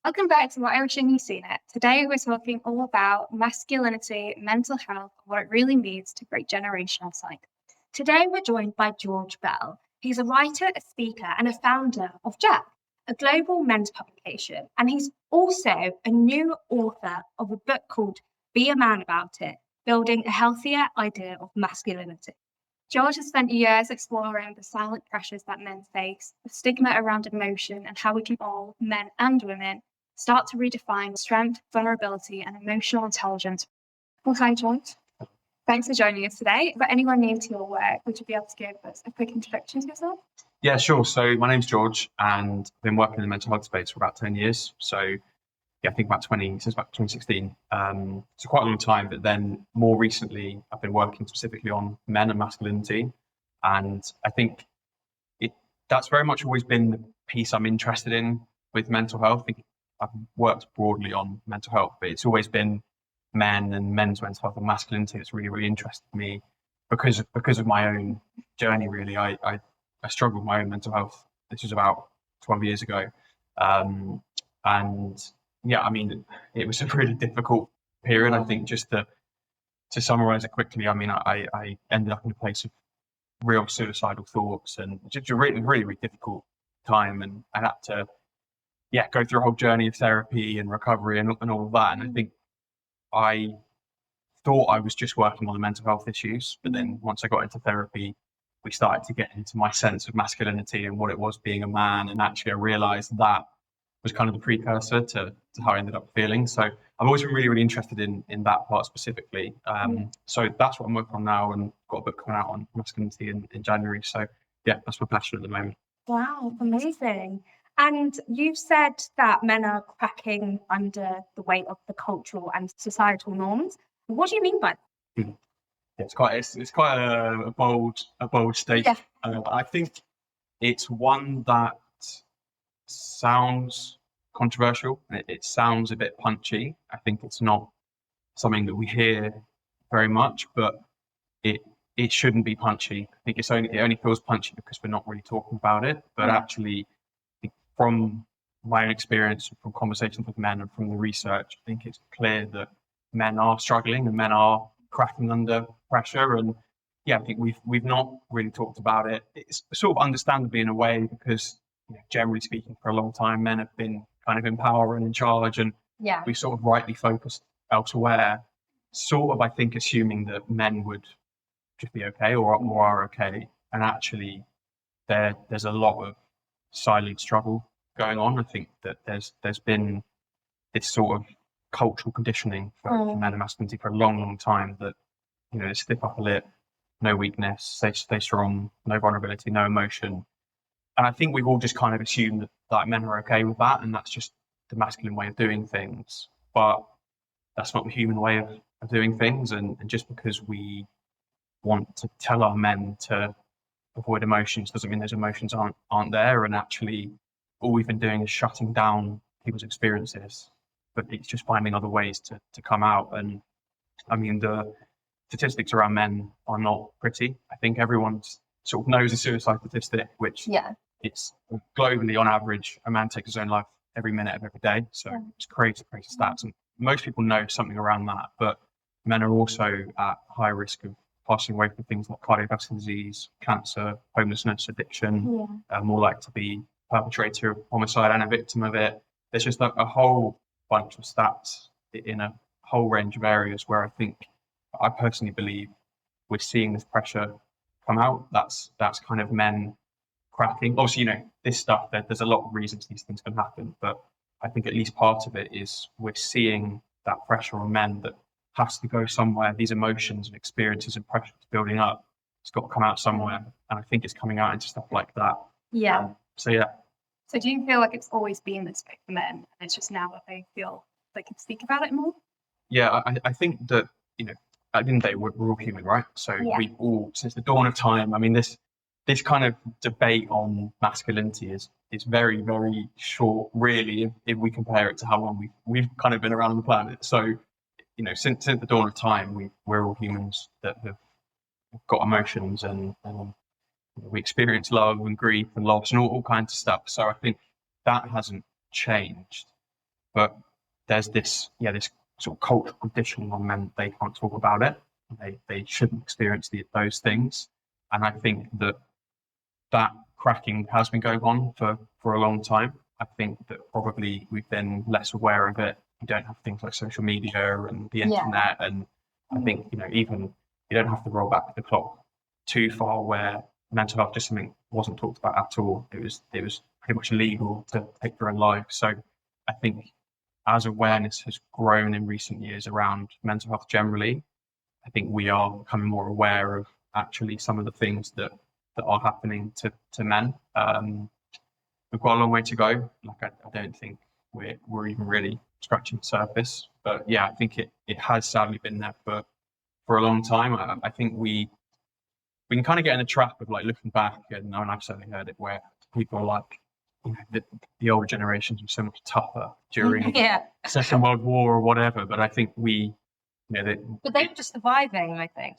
Welcome back to What I Wish I Knew Sooner. Today we're talking all about masculinity, mental health, what it really means to break generational cycles. Today we're joined by George Bell. He's a writer, a speaker, and a founder of Jack, a global men's publication. And he's also a new author of a book called Be a Man About It, Building a Healthier Idea of Masculinity. George has spent years exploring the silent pressures that men face, the stigma around emotion, and how we can all, men and women, start to redefine strength, vulnerability, and emotional intelligence. Well, hi, George. Thanks for joining us today. For anyone new to your work, would you be able to give us a quick introduction to yourself? Yeah, sure. So my name's George, and I've been working in the mental health space for about 10 years. So I think since about 2016. So quite a long time, but then more recently, I've been working specifically on men and masculinity. And I think that's very much always been the piece I'm interested in with mental health. I think I've worked broadly on mental health, but it's always been men and men's mental health and masculinity that's really, really interested me because of my own journey, really. I struggled with my own mental health. This was about 12 years ago. And yeah, I mean, it was a really difficult period. I think just to summarize it quickly, I mean, I ended up in a place of real suicidal thoughts and just a really, really, really difficult time. And I had to, go through a whole journey of therapy and recovery and all of that. And I think I thought I was just working on the mental health issues. But then once I got into therapy, we started to get into my sense of masculinity and what it was being a man. And actually, I realized that was kind of the precursor to how I ended up feeling. So I've always been really, really interested in that part specifically. So that's what I'm working on now, and got a book coming out on masculinity in January. So yeah, that's my passion at the moment. Wow, amazing. And you've said that men are cracking under the weight of the cultural and societal norms. What do you mean by that? Yeah, it's quite a bold statement. Yeah. I think it's one that sounds controversial. It sounds a bit punchy. I think it's not something that we hear very much, but it shouldn't be punchy. I think it only feels punchy because we're not really talking about it. But actually, from my own experience, from conversations with men and from the research, I think it's clear that men are struggling and men are cracking under pressure. And yeah, I think we've not really talked about it. It's sort of understandably in a way because, generally speaking, for a long time, men have been kind of in power and in charge, and we sort of rightly focused elsewhere, sort of, I think, assuming that men would just be okay or are okay. And actually, there's a lot of silent struggle going on. I think that there's been this sort of cultural conditioning for men and masculinity for a long, long time that, stiff upper lip, no weakness, stay strong, no vulnerability, no emotion. And I think we've all just kind of assumed that men are okay with that, and that's just the masculine way of doing things. But that's not the human way of doing things. And just because we want to tell our men to avoid emotions doesn't mean those emotions aren't there. And actually, all we've been doing is shutting down people's experiences, but it's just finding other ways to come out. And I mean, the statistics around men are not pretty. I think everyone sort of knows a suicide statistic, which it's globally on average, a man takes his own life every minute of every day. So it's crazy stats. And most people know something around that, but men are also at high risk of passing away from things like cardiovascular disease, cancer, homelessness, addiction, more likely to be perpetrator of homicide and a victim of it. There's just a whole bunch of stats in a whole range of areas where I personally believe we're seeing this pressure come out. That's kind of men cracking. Obviously, this stuff, there's a lot of reasons these things can happen, but I think at least part of it is we're seeing that pressure on men that has to go somewhere. These emotions and experiences and pressures building up, it's got to come out somewhere. And I think it's coming out into stuff like that. So do you feel like it's always been this way for men, and it's just now that they feel they can speak about it more? Yeah, I think that, at the end of the day, we're all human, right? So we've all, since the dawn of time, I mean, this kind of debate on masculinity is very, very short, really, if we compare it to how long we've kind of been around on the planet. So, since the dawn of time, we're all humans that have got emotions and we experience love and grief and loss and all kinds of stuff. So I think that hasn't changed. but there's this sort of cultural conditioning on men. They can't talk about it. They shouldn't experience those things. And I think that cracking has been going on for a long time. I think that probably we've been less aware of it. You don't have things like social media and the internet, and I think even you don't have to roll back the clock too far where mental health just something wasn't talked about at all. It was pretty much illegal to take your own life. So I think as awareness has grown in recent years around mental health generally, I think we are becoming more aware of actually some of the things that are happening to men. We've got a long way to go. Like I don't think we're even really scratching the surface. But yeah, I think it has sadly been there for a long time. I think we can kind of get in a trap of like looking back, and I've certainly heard it, where people are like, the older generations were so much tougher during Second World War or whatever. But I think but they were just surviving, I think.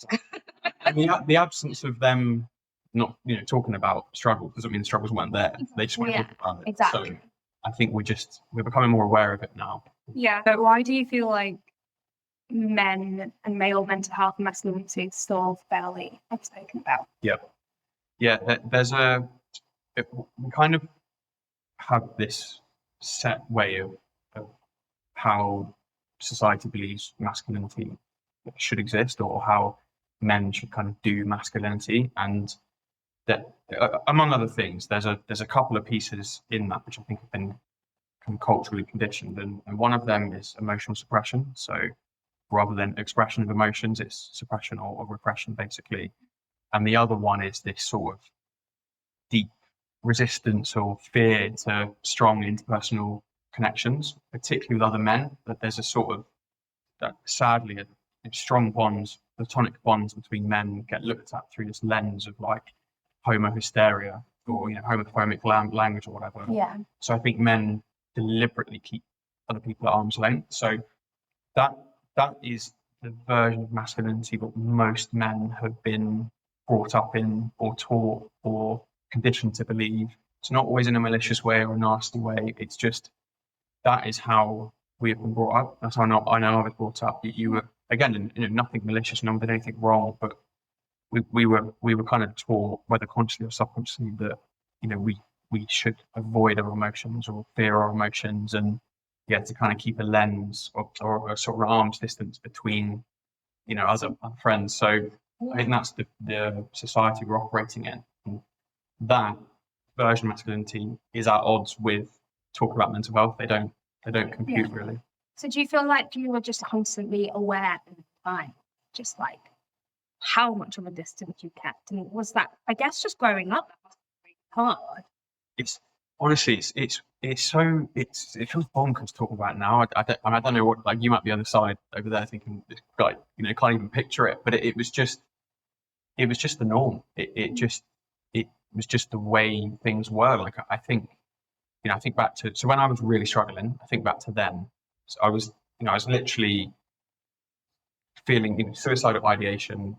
the absence of them not talking about struggle doesn't mean the struggles weren't there. They just weren't talking about it. Exactly. So I think we're becoming more aware of it now. Yeah. But why do you feel like men and male mental health and masculinity is still fairly unspoken about? Yeah. We kind of have this set way of how society believes masculinity should exist, or how men should kind of do masculinity, and that among other things, there's a couple of pieces in that which I think have been kind of culturally conditioned, and one of them is emotional suppression. So rather than expression of emotions, it's suppression or repression, basically. And the other one is this sort of deep resistance or fear to strong interpersonal connections, particularly with other men. That there's a sort of sadly strong bonds, platonic bonds between men get looked at through this lens of like homo hysteria or homophobic language or whatever. Yeah. So I think men deliberately keep other people at arm's length. So that is the version of masculinity that most men have been brought up in or taught or conditioned to believe. It's not always in a malicious way or a nasty way. It's just that is how we have been brought up. That's how I know I was brought up. You were, again, nothing malicious, no one did anything wrong, but we were kind of taught, whether consciously or subconsciously, that we should avoid our emotions or fear our emotions, and to kind of keep a lens or a sort of arm's distance between us and our friends. So I think that's the society we're operating in. And that version of masculinity is at odds with talk about mental health. They don't compute really. So do you feel like you were just constantly aware at the time, just like how much of a distance you kept? And was that, I guess, just growing up, that must be really hard? It's honestly, it feels bonkers talking about it now. I don't know what, like, you might be on the side over there thinking, like, can't even picture it, but it was just the norm. It was just the way things were. Like, I think back to, so when I was really struggling, I think back to then. So I was literally feeling suicidal ideation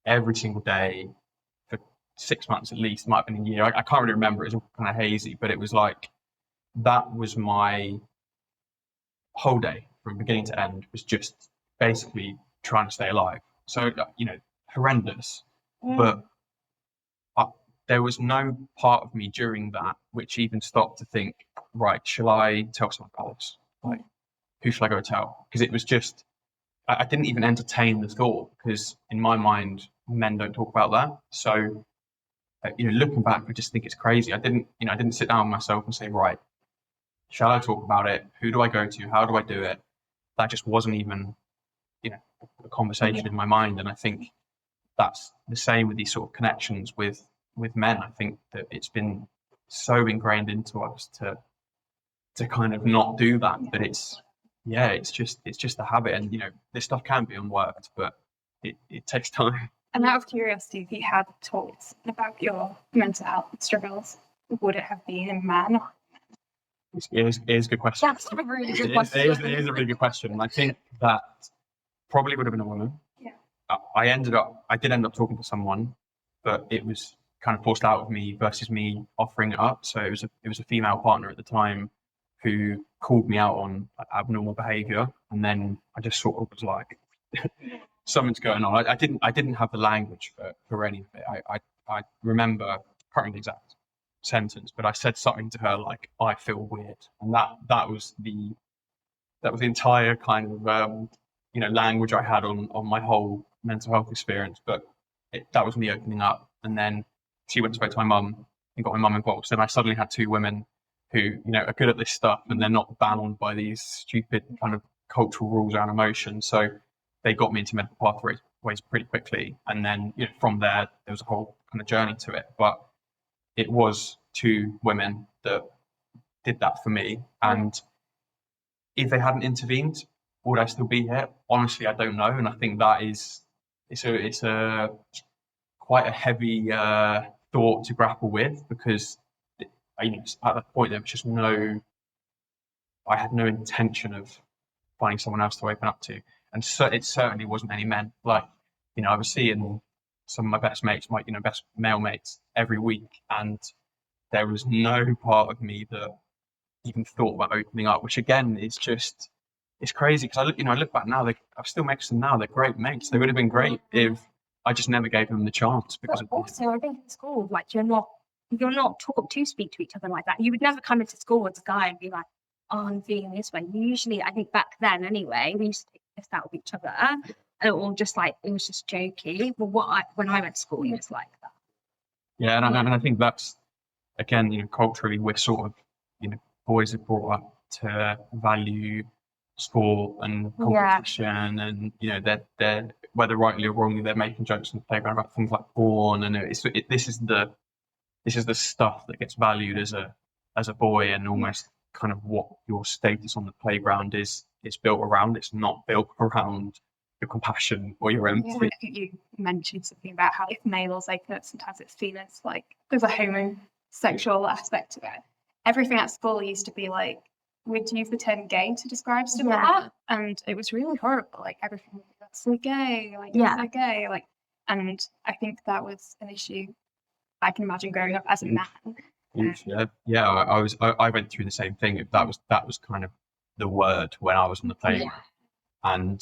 every single day for 6 months at least, might have been a year. I can't really remember. It was all kind of hazy, but it was like, that was my whole day from beginning to end, was just basically trying to stay alive. So, horrendous, but there was no part of me during that which even stopped to think, right, shall I tell someone about this? Like, who shall I go tell? Because it was just, I didn't even entertain the thought, because in my mind, men don't talk about that. So, looking back, I just think it's crazy. I didn't sit down with myself and say, right, shall I talk about it? Who do I go to? How do I do it? That just wasn't even, a conversation in my mind. And I think that's the same with these sort of connections with men. I think that it's been so ingrained into us to kind of not do that. But it's just a habit, and this stuff can be unworked, but it takes time. And out of curiosity, if you had talked about your mental health struggles, would it have been a man? It is a good question. That's a really good question. It is a really good question. And I think that probably would have been a woman. Yeah. I did end up talking to someone, but it was kind of forced out of me versus me offering it up. So it was a female partner at the time who called me out on abnormal behaviour, and then I just sort of was like, something's going on. I didn't have the language for any of it. I remember, I can't remember the exact sentence, but I said something to her like, I feel weird, and that was the entire kind of language I had on my whole mental health experience. But that was me opening up, and then she went and spoke to my mum and got my mum involved. So then I suddenly had two women who are good at this stuff, and they're not bound by these stupid kind of cultural rules around emotion. So they got me into medical pathways pretty quickly, and then from there was a whole kind of journey to it. But it was two women that did that for me, and if they hadn't intervened, would I still be here? Honestly, I don't know, and I think that it's a quite a heavy thought to grapple with, because at that point there was just I had no intention of finding someone else to open up to, and so it certainly wasn't any men. Like, I was seeing some of my best mates, my best male mates, every week, and there was no part of me that even thought about opening up, which again is just, it's crazy, because I look back now, I've still mates with them now, they're great mates. They would have been great if I just never gave them the chance. Because but also, I think in school, like, you're not taught to speak to each other like that. You would never come into school as a guy and be like, oh, I'm feeling this way. Usually, I think back then anyway, we used to take this out with each other, or just like, it was just jokey. But when I went to school, it was like that. Yeah, and I think that's, again, culturally, we're sort of, boys are brought up to value sport and competition, and they're whether rightly or wrongly, they're making jokes on the playground about things like porn, and this is the stuff that gets valued as a boy, and almost kind of what your status on the playground is built around. It's not built around your compassion or your empathy. You mentioned something about how if males open up, sometimes it's seen as like there's a homosexual aspect to it. Everything at school used to be like, we'd use the term gay to describe stuff like that, and it was really horrible. Like, everything would be, that's so gay, like, you're so gay, like, and I think that was an issue I can imagine growing up as a man. I went through the same thing. That was kind of the word when I was on the playground, and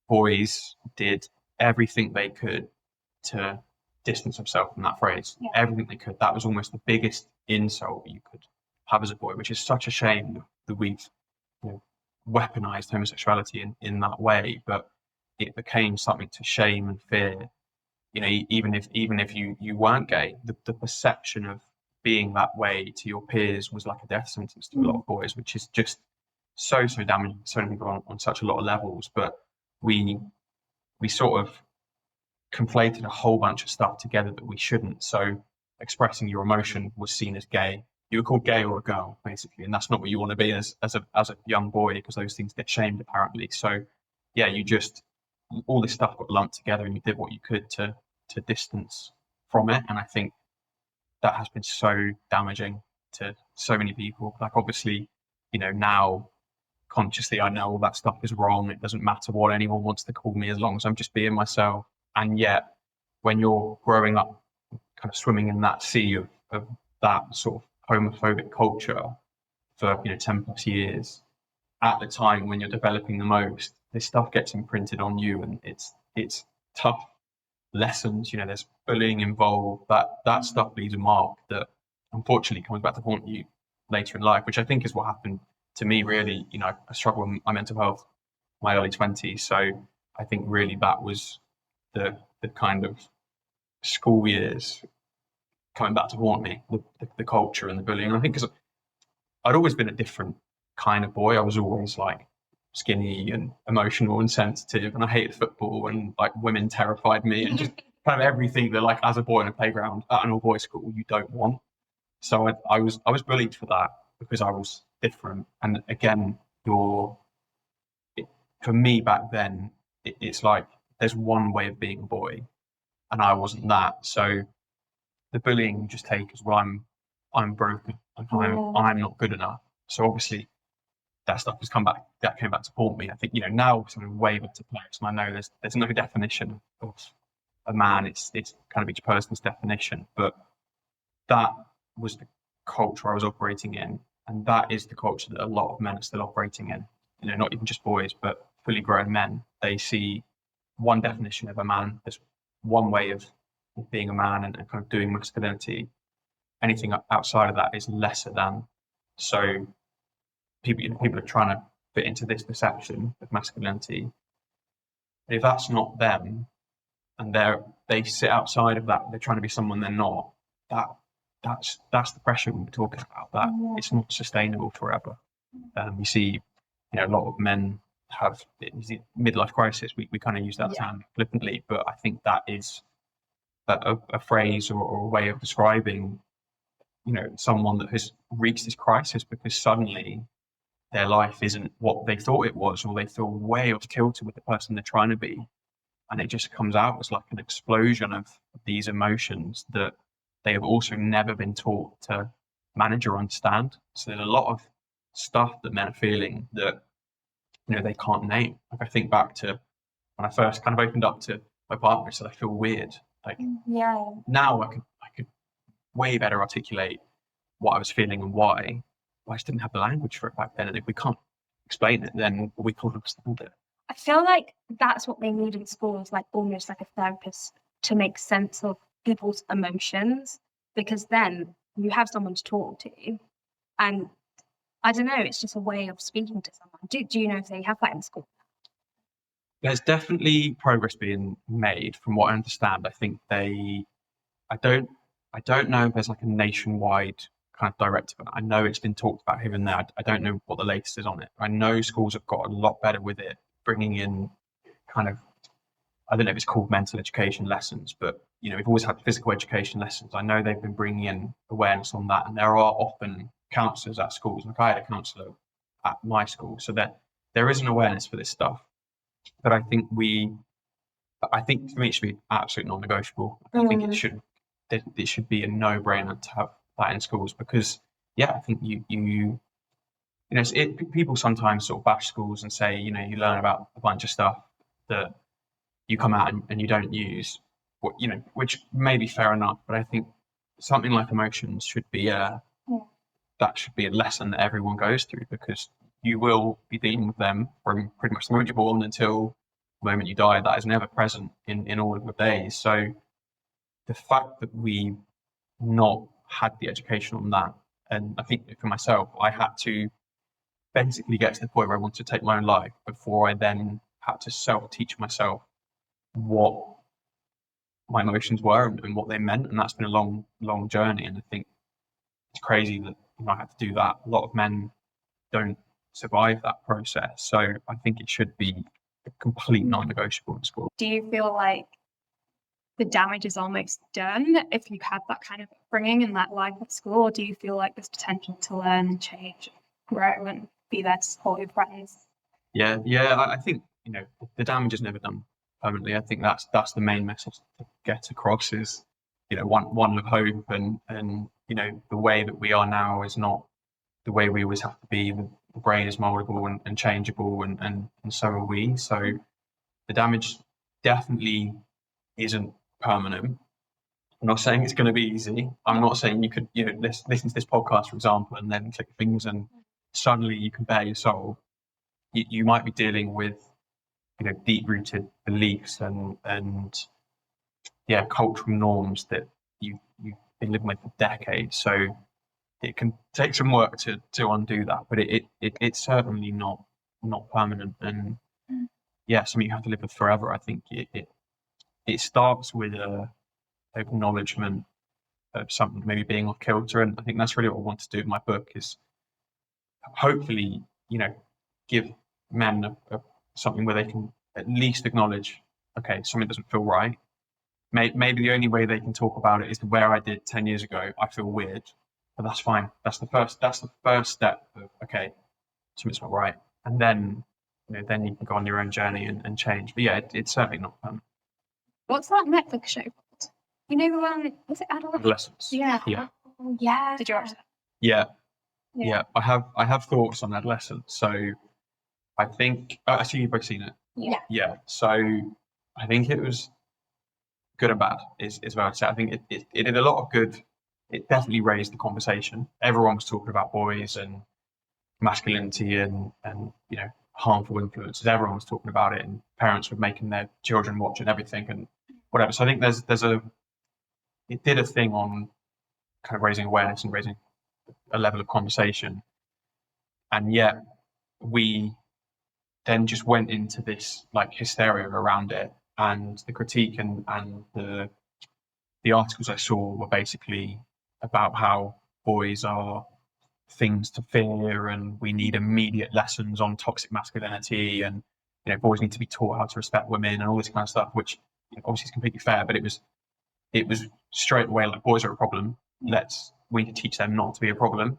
boys did everything they could to distance themselves from that phrase. Everything they could. That was almost the biggest insult you could have as a boy, which is such a shame that we've weaponized homosexuality in that way. But it became something to shame and fear. Even if you weren't gay, the perception of being that way to your peers was like a death sentence to a lot of boys, which is just so damaging to so many people on such a lot of levels. But we sort of conflated a whole bunch of stuff together that we shouldn't. So expressing your emotion was seen as gay. You were called gay or a girl, basically, and that's not what you want to be as a young boy, because those things get shamed apparently. So all this stuff got lumped together, and you did what you could to distance from it. And I think that has been so damaging to so many people. Like, obviously, now consciously I know all that stuff is wrong. It doesn't matter what anyone wants to call me, as long as I'm just being myself. And yet, when you're growing up, kind of swimming in that sea of that sort of homophobic culture for 10 plus years, at the time when you're developing the most, this stuff gets imprinted on you, and it's tough lessons. There's bullying involved. That stuff leaves a mark that unfortunately comes back to haunt you later in life, which I think is what happened to me. Really, I struggled with my mental health in my early 20s. So I think really that was the kind of school years coming back to haunt me, the culture and the bullying. I think because I'd always been a different kind of boy. I was always like skinny and emotional and sensitive, and I hated football, and like women terrified me, and just kind of everything that, like, as a boy in a playground at an all-boys school, you don't want. So I was bullied for that, because I was different. And again, for me back then, it's like there's one way of being a boy, and I wasn't that. So the bullying you just take as, well, I'm broken, I'm not good enough. So obviously that stuff came back to haunt me. I think now sort of way better place, and I know there's no definition of a man. It's kind of each person's definition, but that was the culture I was operating in. And that is the culture that a lot of men are still operating in. Not even just boys, but fully grown men. They see one definition of a man as one way of being a man and kind of doing masculinity. Anything outside of that is lesser than. So people are trying to fit into this perception of masculinity. If that's not them, and they sit outside of that, they're trying to be someone they're not. That's the pressure we're talking about. That it's not sustainable forever. You see, a lot of men have midlife crisis. We kind of use that term flippantly, but I think that is a phrase or a way of describing, someone that has reached this crisis because suddenly their life isn't what they thought it was, or they feel way off kilter with the person they're trying to be. And it just comes out as like an explosion of these emotions that they have also never been taught to manage or understand. So there's a lot of stuff that men are feeling that, they can't name. Like I think back to when I first kind of opened up to my partner, I said, I feel weird. Like now I could way better articulate what I was feeling and why. But I just didn't have the language for it back then. And if we can't explain it, then we can't understand it. I feel like that's what they need in schools, like almost like a therapist to make sense of people's emotions, because then you have someone to talk to, and I don't know, it's just a way of speaking to someone. Do you know if they have that in school? There's definitely progress being made from what I understand. I think I don't know if there's like a nationwide kind of directive. I know it's been talked about here and there. I don't know what the latest is on it. I know schools have got a lot better with it, bringing in kind of, I don't know if it's called mental education lessons, but we've always had physical education lessons. I know they've been bringing in awareness on that, and there are often counsellors at schools. Like I had a counsellor at my school, so that there is an awareness for this stuff. But I think for me it should be absolutely non-negotiable. I think it should be a no-brainer to have that in schools, because I think people sometimes sort of bash schools and say, you learn about a bunch of stuff that you come out and you don't use, which may be fair enough, but I think something like emotions should be that should be a lesson that everyone goes through, because you will be dealing with them from pretty much the moment you're born until the moment you die. That is never present in all of the days. So the fact that we not had the education on that, and I think for myself, I had to basically get to the point where I wanted to take my own life before I then had to self-teach myself what my emotions were and what they meant. And that's been a long, long journey. And I think it's crazy that I had to do that. A lot of men don't survive that process. So I think it should be a complete non-negotiable in school. Do you feel like the damage is almost done if you had that kind of upbringing and that life at school, or do you feel like there's potential to learn and change, grow, and be there to support your friends? Yeah, I think the damage is never done permanently. I think that's the main message to get across is one of hope, and the way that we are now is not the way we always have to be. The brain is moldable and changeable, and so are we. So the damage definitely isn't permanent. I'm not saying it's going to be easy. I'm not saying you could listen to this podcast, for example, and then click things and suddenly you can bare your soul. You might be dealing with deep-rooted beliefs and cultural norms that you've been living with for decades. So it can take some work to undo that, but it's certainly not permanent, and something you have to live with forever. I think it starts with a acknowledgement of something maybe being off kilter, and I think that's really what I want to do in my book, is hopefully give men something where they can at least acknowledge, okay, something doesn't feel right. Maybe the only way they can talk about it is where I did 10 years ago. I feel weird, but that's fine. That's the first step of, okay, something's not right, and then then you can go on your own journey and change. But it's certainly not fun. What's that Netflix show called? The one, was it Adolescence? Yeah. Oh, yeah. Did you watch that? Yeah. I have thoughts on Adolescence. So I think I see you've both seen it. Yeah. So I think it was good and bad is what I'd say. I think it did a lot of good it definitely raised the conversation. Everyone was talking about boys and masculinity and harmful influences. Everyone was talking about it, and parents were making their children watch and everything and whatever. So I think it did a thing on kind of raising awareness and raising a level of conversation, and yet we then just went into this like hysteria around it, and the critique and the articles I saw were basically about how boys are things to fear and we need immediate lessons on toxic masculinity, and boys need to be taught how to respect women and all this kind of stuff, which obviously is completely fair, but it was straight away like, boys are a problem, we need to teach them not to be a problem,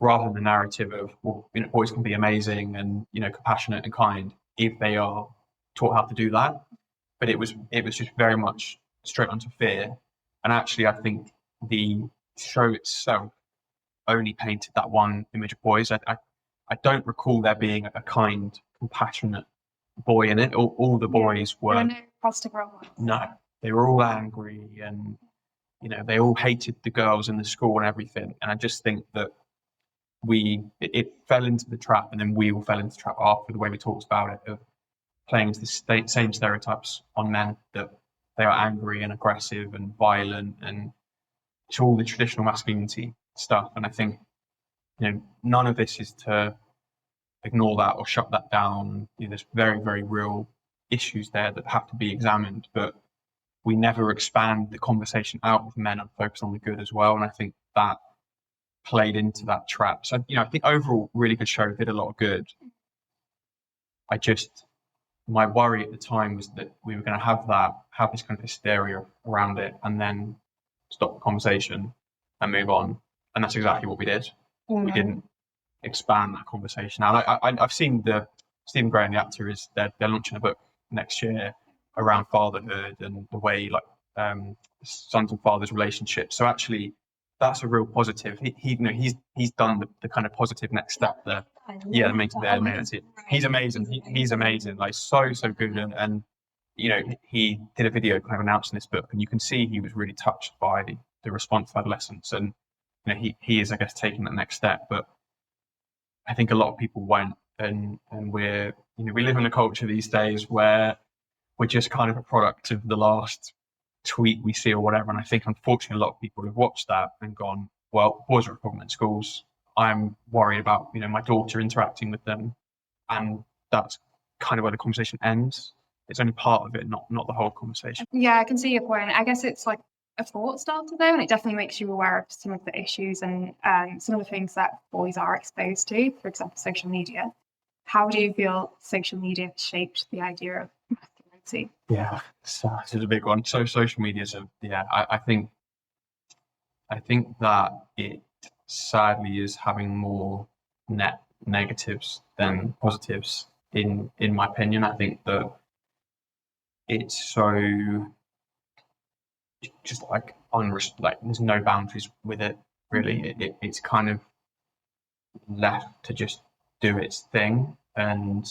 rather than the narrative of, well, boys can be amazing and compassionate and kind if they are taught how to do that. But it was just very much straight onto fear. And actually I think the show itself only painted that one image of boys. I don't recall there being a kind, compassionate boy in it. All the boys were no positive role models. No, they were all angry, and they all hated the girls in the school and everything. And I just think that it fell into the trap, and then we all fell into the trap after, the way we talked about it, of playing into the same stereotypes on men, that they are angry and aggressive and violent, and it's all the traditional masculinity stuff. And I think none of this is to ignore that or shut that down. There's very, very real issues there that have to be examined, but we never expand the conversation out with men and focus on the good as well. And I think that played into that trap. So I think overall, really good show, did a lot of good. My worry at the time was that we were going to have this kind of hysteria around it, and then stop the conversation and move on. And that's exactly what we did. We didn't expand that conversation. Now, I've seen Stephen Gray, the actor, they're launching a book next year around fatherhood and the way sons and fathers relationships. So actually, that's a real positive. He's done the kind of positive next step there. Yeah, he's amazing. He's amazing. Like so good. And he did a video kind of announcing this book, and you can see he was really touched by the response of Adolescence, and he is, I guess, taking that next step. But I think a lot of people won't, and we live in a culture these days where we're just kind of a product of the last tweet we see or whatever. And I think, unfortunately, a lot of people have watched that and gone, well, boys are a problem in schools. I'm worried about, my daughter interacting with them. And that's kind of where the conversation ends. It's only part of it, not the whole conversation. Yeah, I can see your point. I guess it's like a thought starter though, and it definitely makes you aware of some of the issues and some of the things that boys are exposed to, for example, social media. How do you feel social media shaped the idea of masculinity? Yeah, this is a big one. So social media, I think that it sadly is having more net negatives than positives, in my opinion. I think that it's so just like there's no boundaries with it, really. It's kind of left to just do its thing, and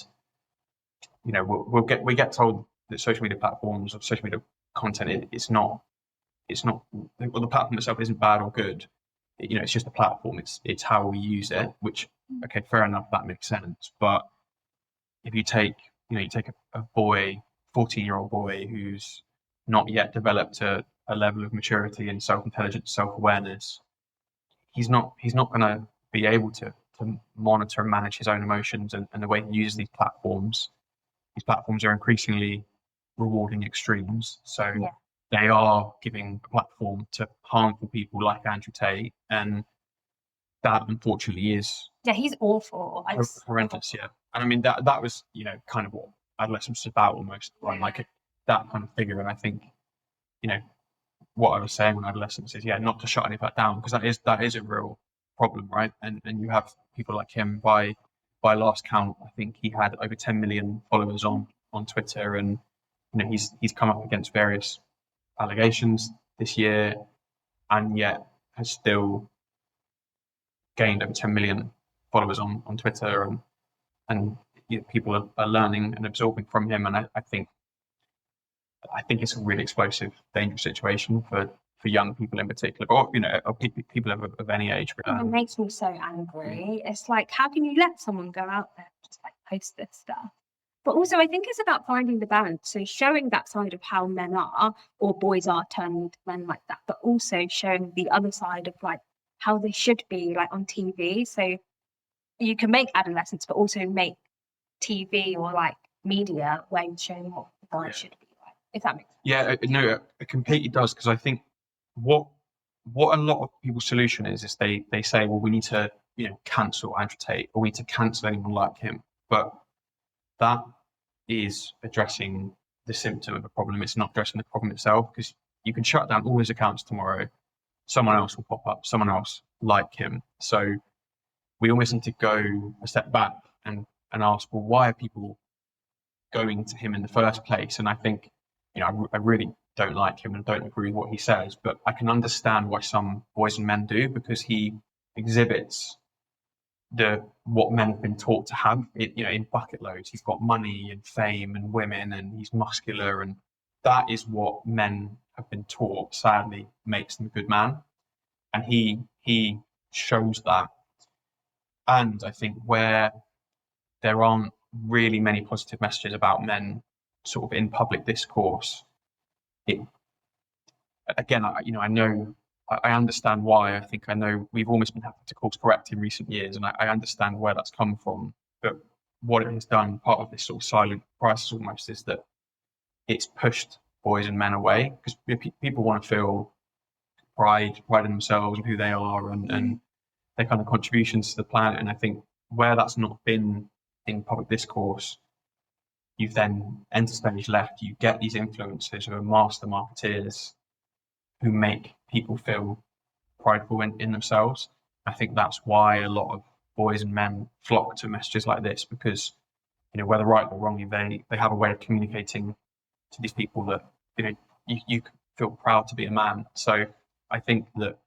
we get told that social media platforms or social media content, it's not the platform itself isn't bad or good. It's just a platform. It's how we use it, which, okay, fair enough, that makes sense. But if you take a boy, 14-year-old boy who's not yet developed a level of maturity and self-intelligence, self-awareness, he's not going to be able to monitor and manage his own emotions and the way he uses these platforms. These platforms are increasingly rewarding extremes. So they are giving a platform to harmful people like Andrew Tate, and that unfortunately is he's awful. Horrendous. Yeah, and I mean that was kind of what Adolescence is about almost, right? Like that kind of figure. And I think what I was saying on Adolescence is not to shut any of that down, because that is a real problem, right? And you have people like him. By last count, I think he had over 10 million followers on Twitter, and he's come up against various allegations this year, and yet has still gained over 10 million followers on Twitter, and people are learning and absorbing from him. And I think it's a really explosive, dangerous situation for for young people in particular, or or people of any age. It makes me so angry. It's like, how can you let someone go out there and just like post this stuff? But also, I think it's about finding the balance. So showing that side of how men are, or boys are turning into men like that, but also showing the other side of like how they should be, like on TV. So you can make Adolescence, but also make TV or like media where you're showing what the guys should be like. If that makes sense. Yeah, no, it completely does, because I think what a lot of people's solution is they say, well, we need to cancel Andrew Tate, or we need to cancel anyone like him, but that is addressing the symptom of a problem. It's not addressing the problem itself, because you can shut down all his accounts tomorrow, someone else will pop up, someone else like him. So we almost need to go a step back and ask, well, why are people going to him in the first place? And I think, I really don't like him and don't agree with what he says, but I can understand why some boys and men do, because he exhibits what men have been taught to have, in bucket loads. He's got money and fame and women, and he's muscular, and that is what men have been taught, sadly, makes them a good man. And he shows that. And I think where there aren't really many positive messages about men sort of in public discourse, I understand why. I know we've almost been having to course correct in recent years, and I understand where that's come from. But what it has done, part of this sort of silent crisis almost, is that it's pushed boys and men away, because people want to feel pride in themselves and who they are and their kind of contributions to the planet. And I think where that's not been in public discourse, you've then entered stage left. You get these influencers who are master marketeers who make people feel prideful in themselves. I think that's why a lot of boys and men flock to messages like this, because whether right or wrong, they have a way of communicating to these people that you feel proud to be a man. So I think that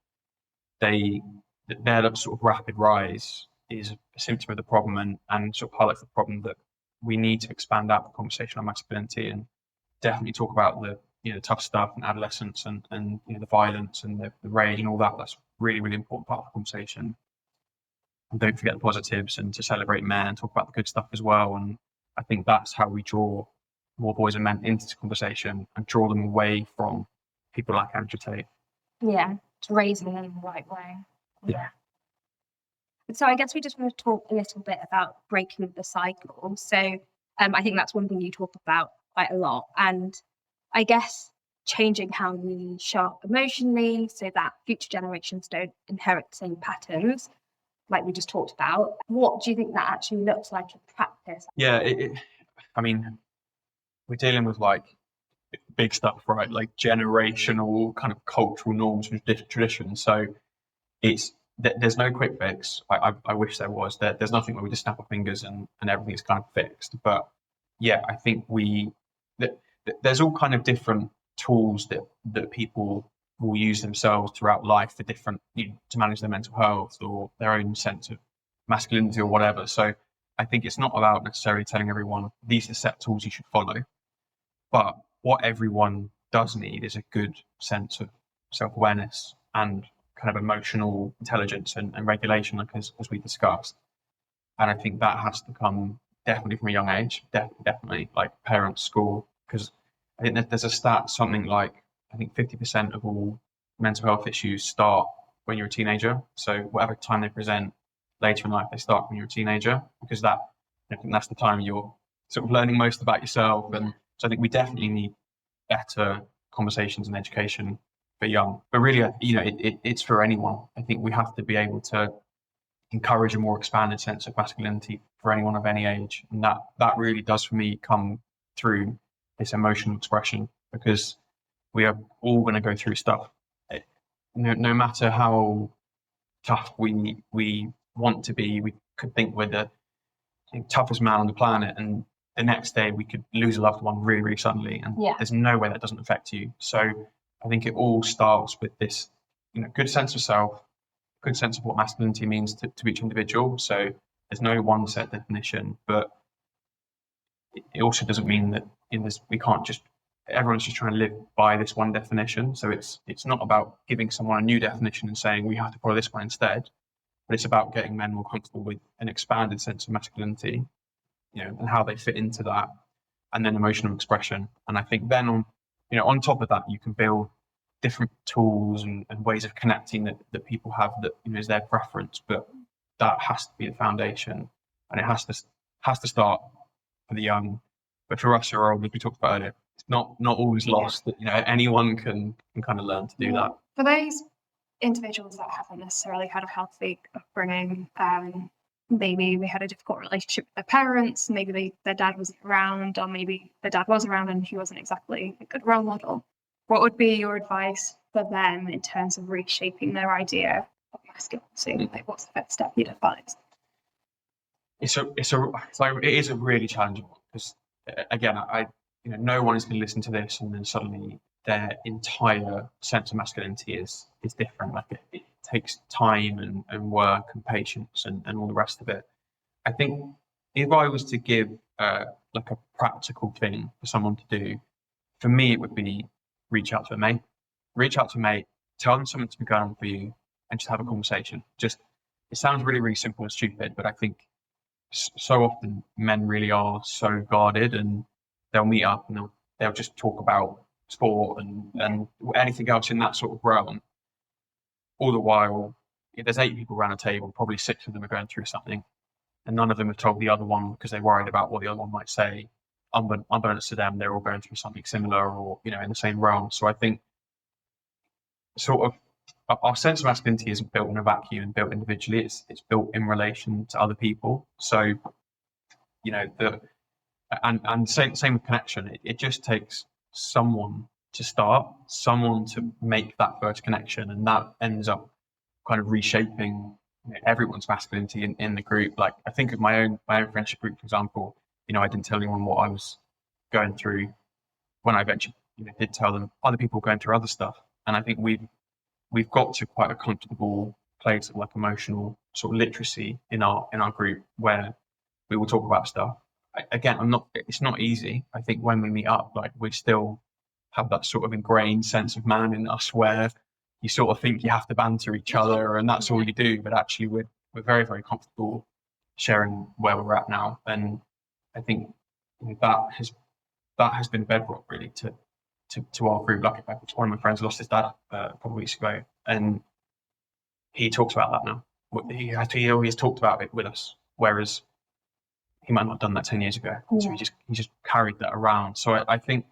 their sort of rapid rise is a symptom of the problem, and sort of highlights the problem that we need to expand out the conversation on masculinity and definitely talk about the tough stuff and adolescence and the violence and the rage and all that. That's really, really important part of the conversation. And don't forget the positives, and to celebrate men and talk about the good stuff as well. And I think that's how we draw more boys and men into this conversation and draw them away from people like Andrew Tate. Yeah, it's raising them in the right way. Yeah. So I guess we just want to talk a little bit about breaking the cycle. So I think that's one thing you talk about quite a lot. And I guess changing how we show up emotionally so that future generations don't inherit the same patterns, like we just talked about. What do you think that actually looks like in practice? Yeah, we're dealing with like big stuff, right? Like generational kind of cultural norms and traditions. So there's no quick fix. I wish there was. There's nothing where we just snap our fingers and everything's kind of fixed. But yeah, I think there's all kind of different tools that people will use themselves throughout life for different, to manage their mental health or their own sense of masculinity or whatever. So I think it's not about necessarily telling everyone these are set tools you should follow, but what everyone does need is a good sense of self-awareness and kind of emotional intelligence and regulation, like as we discussed. And I think that has to come definitely from a young age, definitely like parents, school, because I think that there's a stat, something like, I think 50% of all mental health issues start when you're a teenager. So whatever time they present later in life, they start when you're a teenager, because I think that's the time you're sort of learning most about yourself. And so I think we definitely need better conversations and education for young. But really, it's for anyone. I think we have to be able to encourage a more expanded sense of masculinity for anyone of any age. And that really does, for me, come through this emotional expression, because we are all going to go through stuff. No matter how tough we want to be, we could think we're the toughest man on the planet, and the next day we could lose a loved one really, really suddenly, and there's no way that doesn't affect you. So I think it all starts with this, good sense of self, good sense of what masculinity means to each individual. So there's no one set definition, but it also doesn't mean that we can't just everyone's just trying to live by this one definition. So it's not about giving someone a new definition and saying we have to follow this one instead, but it's about getting men more comfortable with an expanded sense of masculinity, and how they fit into that, and then emotional expression. And I think then on top of that, you can build different tools and ways of connecting that people have that is their preference, but that has to be the foundation, and it has to start for the young. But for us who are old, as we talked about earlier, it's not always lost that anyone can kind of learn to do that. For those individuals that haven't necessarily had a healthy upbringing, maybe they had a difficult relationship with their parents, maybe their dad wasn't around, or maybe their dad was around and he wasn't exactly a good role model. What would be your advice for them in terms of reshaping their idea of masculinity? Like, what's the first step you'd advise? It is a really challenging one, because again, no one is going to listen to this and then suddenly their entire sense of masculinity is different. Like it takes time and work and patience and all the rest of it. I think if I was to give like a practical thing for someone to do, for me it would be reach out to a mate, tell them something to be going on for you, and just have a conversation. It sounds really, really simple and stupid, but I think so often men really are so guarded, and they'll meet up and they'll just talk about sport and anything else in that sort of realm. All the while, if there's 8 people around a table, probably 6 of them are going through something, and none of them have told the other one because they're worried about what the other one might say. Unbeknownst to them, they're all going through something similar, or in the same realm. So I think sort of our sense of masculinity isn't built in a vacuum and built individually. It's built in relation to other people. So and same with connection. It just takes someone to start, someone to make that first connection, and that ends up kind of reshaping everyone's masculinity in the group. Like I think of my own friendship group, for example. I didn't tell anyone what I was going through. When I eventually did tell them, other people were going through other stuff, and I think we've got to quite a comfortable place of like emotional sort of literacy in our group, where we will talk about stuff. Again, it's not easy. I think when we meet up, like we still have that sort of ingrained sense of man in us, where you sort of think you have to banter each other and that's all you do, but actually we're very, very comfortable sharing where we're at now. And I think that has been bedrock really to our group. Like one of my friends lost his dad a couple of weeks ago, and he talks about that now. He always talked about it with us, whereas he might not have done that 10 years ago. So he just carried that around. So I think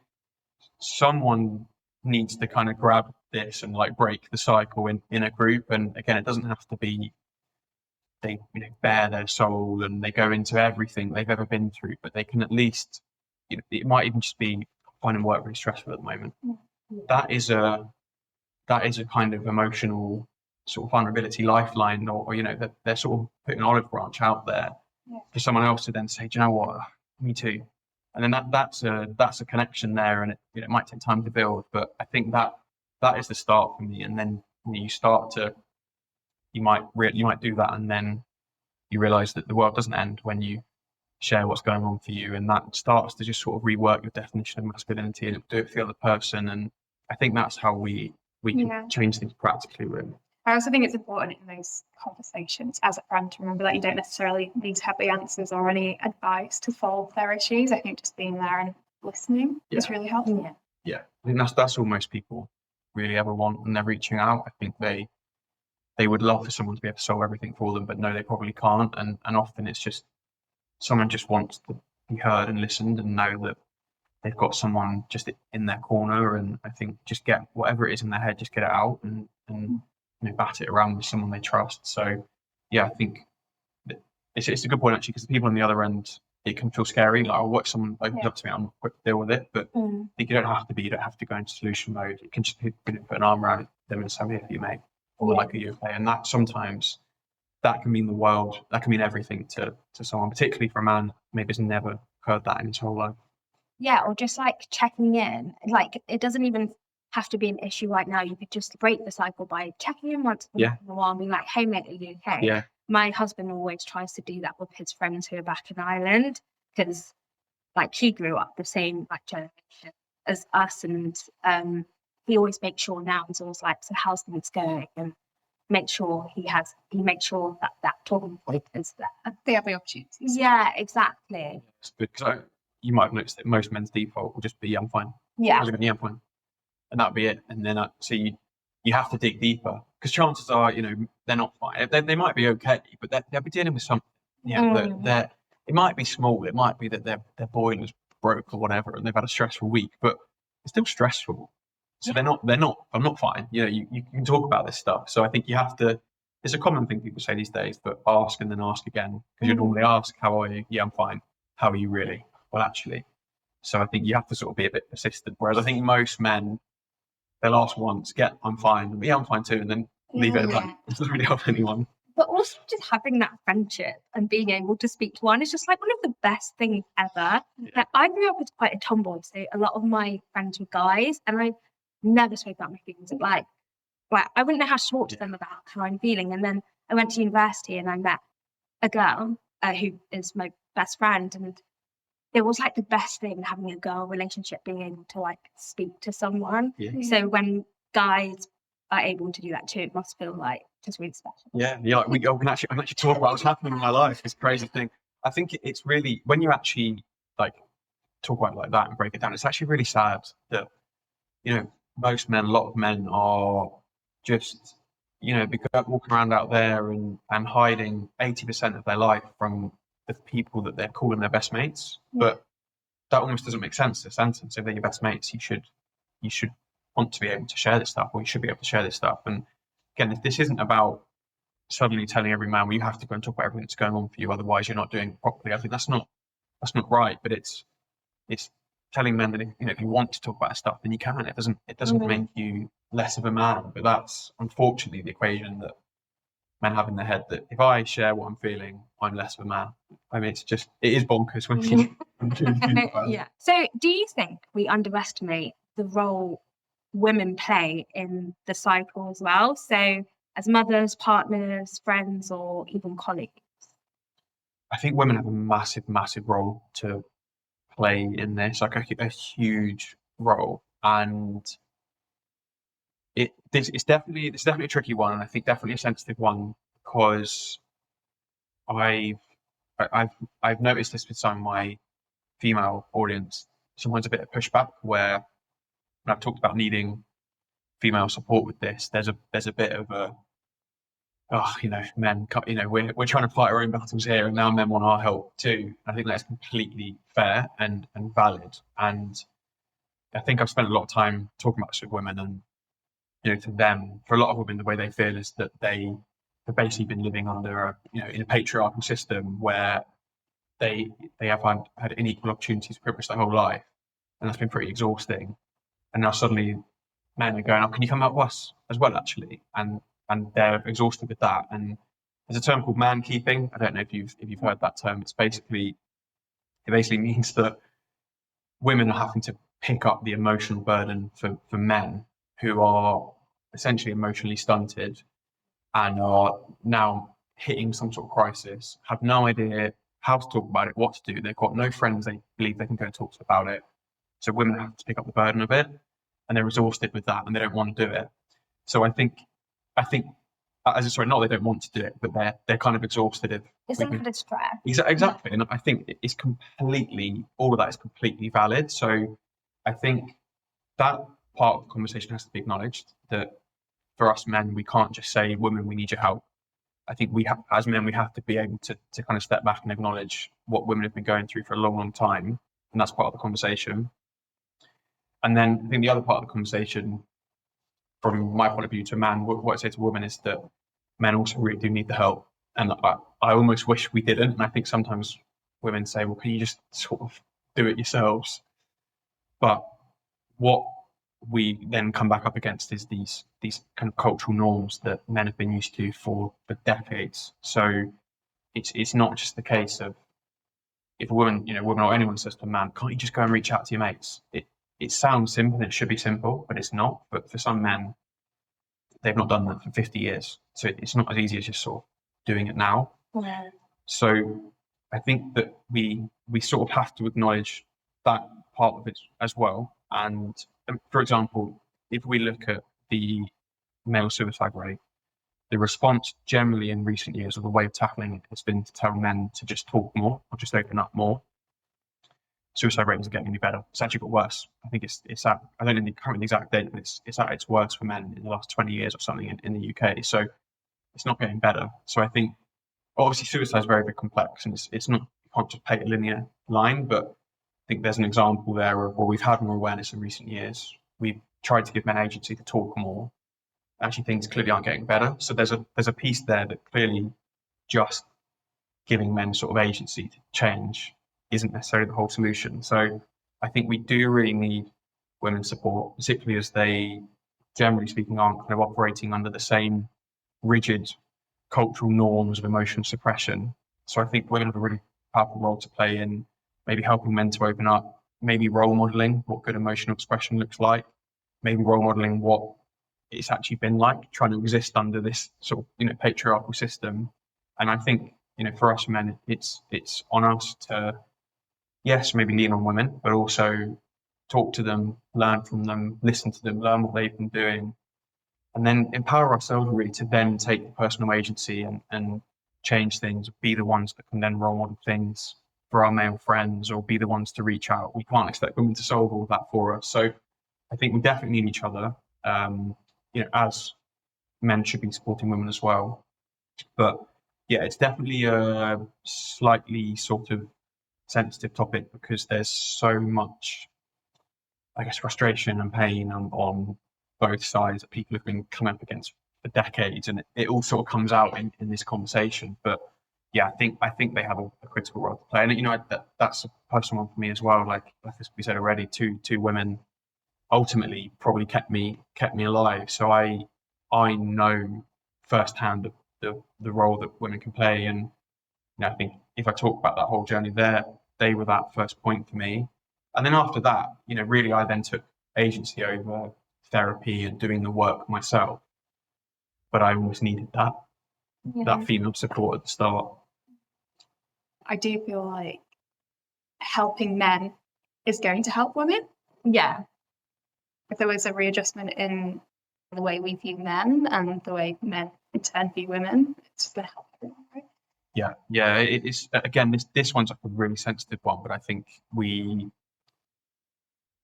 someone needs to kind of grab this and like break the cycle in a group. And again, it doesn't have to be they bare their soul and they go into everything they've ever been through, but they can at least, it might even just be finding work really stressful at the moment. That is a kind of emotional sort of vulnerability lifeline, or they're sort of putting an olive branch out there for someone else to then say, do you know what, me too. And then that's a connection there, and it might take time to build, but I think that is the start for me. And then you start to, you might do that, and then you realize that the world doesn't end when you share what's going on for you, and that starts to just sort of rework your definition of masculinity and do it for the other person. And I think that's how we can change things practically, really. I also think it's important in those conversations as a friend to remember that you don't necessarily need to have the answers or any advice to solve their issues. I think just being there and listening is really helpful. Yeah, I think that's all most people really ever want when they're reaching out. I think they would love for someone to be able to solve everything for them, but no, they probably can't. And often it's just someone just wants to be heard and listened and know that they've got someone just in their corner. And I think just get whatever it is in their head, just get it out and bat it around with someone they trust. So I think it's a good point actually, because the people on the other end, it can feel scary. Like, I'll watch someone open up to me, I'm quick to deal with it. But I think you don't have to go into solution mode. You can just put an arm around them and say, I'm here for you, mate. Or like, are you okay? And that sometimes that can mean the world. That can mean everything to someone, particularly for a man maybe has never heard that in his whole life. Yeah, or just like checking in. Like, it doesn't even have to be an issue right now. You could just break the cycle by checking in once in a while and being like, hey mate, are you okay? Yeah. My husband always tries to do that with his friends who are back in Ireland, because like he grew up the same like generation as us, and he always makes sure now, he's always like, so how's things going, and make sure he makes sure that talking point is there. They have the opportunities. Yeah, exactly. It's good because you might have noticed that most men's default will just be I'm fine. Yeah. I'm fine, and that'll be it. And then so you have to dig deeper, because chances are, they're not fine. They might be okay, but they'll be dealing with something. That it might be small. It might be that their boiler's broke or whatever, and they've had a stressful week, but it's still stressful. So they're not. I'm not fine. You can talk about this stuff. So I think you have to. It's a common thing people say these days, but ask and then ask again, because you normally ask, how are you? Yeah, I'm fine. How are you really? Well, actually. So I think you have to sort of be a bit persistent. Whereas I think most men, they'll ask once, I'm fine. Yeah, I'm fine too, and then leave it at that. It doesn't really help anyone. But also just having that friendship and being able to speak to one is just like one of the best things ever. Yeah. Like, I grew up as quite a tomboy, so a lot of my friends were guys, and I never spoke about my feelings. Like I wouldn't know how to talk to them about how I'm feeling. And then I went to university and I met a girl who is my best friend, and it was like the best thing, having a girl relationship, being able to like speak to someone. Yeah. So when guys are able to do that too, it must feel like just really special. Yeah, like I can actually talk about what's happening in my life. It's a crazy thing. I think it's really, when you actually like talk about it like that and break it down, it's actually really sad that most men, a lot of men are just because walking around out there and hiding 80% of their life from the people that they're calling their best mates. But that almost doesn't make sense, the sentence. If they're your best mates, you should want to be able to share this stuff, or you should be able to share this stuff. And again, if this isn't about suddenly telling every man, well, you have to go and talk about everything that's going on for you, otherwise you're not doing it properly. I think that's not right. But it's telling men that if you want to talk about stuff, then you can. It doesn't make you less of a man. But that's unfortunately the equation that men have in their head, that if I share what I'm feeling, I'm less of a man. I mean, it is bonkers when you think about it. Yeah. So do you think we underestimate the role women play in the cycle as well? So as mothers, partners, friends, or even colleagues? I think women have a massive, massive role to play in this, like a huge role. And it's definitely a tricky one, and I think definitely a sensitive one, because I've noticed this with some of my female audience. Sometimes a bit of pushback where, when I've talked about needing female support with this, there's a bit of a, men, we're trying to fight our own battles here, and now men want our help too. I think that's completely fair and valid. And I think I've spent a lot of time talking about this with women, and to them, for a lot of women, the way they feel is that they have basically been living under in a patriarchal system where they have had unequal opportunities pretty much their whole life, and that's been pretty exhausting. And now suddenly men are going, "Oh, can you come help us as well?" Actually, and they're exhausted with that. And there's a term called man keeping. I don't know if you've heard that term. It basically means that women are having to pick up the emotional burden for men who are essentially emotionally stunted and are now hitting some sort of crisis, have no idea how to talk about it, what to do. They've got no friends they believe they can go and talk to about it. So women have to pick up the burden of it, and they're exhausted with that, and they don't want to do it. So I think, not they don't want to do it, but they're kind of exhausted. It's a kind of stress. Exactly, and I think it's all of that is completely valid. So I think that part of the conversation has to be acknowledged, that for us men, we can't just say, "Women, we need your help." I think as men, we have to be able to kind of step back and acknowledge what women have been going through for a long, long time, and that's part of the conversation. And then I think the other part of the conversation, from my point of view to a man, what I say to women is that men also really do need the help. And I almost wish we didn't. And I think sometimes women say, "Well, can you just sort of do it yourselves?" But what we then come back up against is these kind of cultural norms that men have been used to for decades. So it's not just the case of, if a woman or anyone says to a man, "Can't you just go and reach out to your mates?" It sounds simple, and it should be simple, but it's not. But for some men, they've not done that for 50 years. So it's not as easy as just sort of doing it now. Yeah. So I think that we sort of have to acknowledge that part of it as well. And for example, if we look at the male suicide rate, the response generally in recent years, or the way of tackling it, has been to tell men to just talk more or just open up more. Suicide rate isn't getting any better. It's actually got worse. I think it's at, I don't know the exact date, but it's at its worst for men in the last 20 years or something in the UK. So it's not getting better. So I think obviously suicide is very, very complex, and it's not, you can't just paint a linear line, but I think there's an example there of where we've had more awareness in recent years. We've tried to give men agency to talk more. Actually, things clearly aren't getting better. So there's a piece there that clearly just giving men sort of agency to change isn't necessarily the whole solution. So I think we do really need women's support, particularly as they, generally speaking, aren't kind of operating under the same rigid cultural norms of emotional suppression. So I think women have a really powerful role to play in maybe helping men to open up, maybe role modeling what good emotional expression looks like, maybe role modeling what it's actually been like trying to exist under this sort of, you know, patriarchal system. And I think, you know, for us men, it's on us to, yes, maybe lean on women, but also talk to them, learn from them, listen to them, learn what they've been doing, and then empower ourselves really to then take personal agency and change things, be the ones that can then role model things for our male friends, or be the ones to reach out. We can't expect women to solve all of that for us. So I think we definitely need each other. You know, as men should be supporting women as well. But yeah, it's definitely a slightly sort of sensitive topic because there's so much, I guess, frustration and pain on both sides that people have been coming up against for decades, and it all sort of comes out in this conversation. But yeah, I think they have a critical role to play, and you know that's a personal one for me as well. Like we said already, two women ultimately probably kept me alive. So I know firsthand the role that women can play, and you know, I think if I talk about that whole journey there, they were that first point for me. And then after that, you know, really I then took agency over therapy and doing the work myself. But I always needed that female support at the start. I do feel like helping men is going to help women. Yeah. If there was a readjustment in the way we view men and the way men in turn view women, it's going to help everyone, right? Yeah. It's again, this one's like a really sensitive one, but I think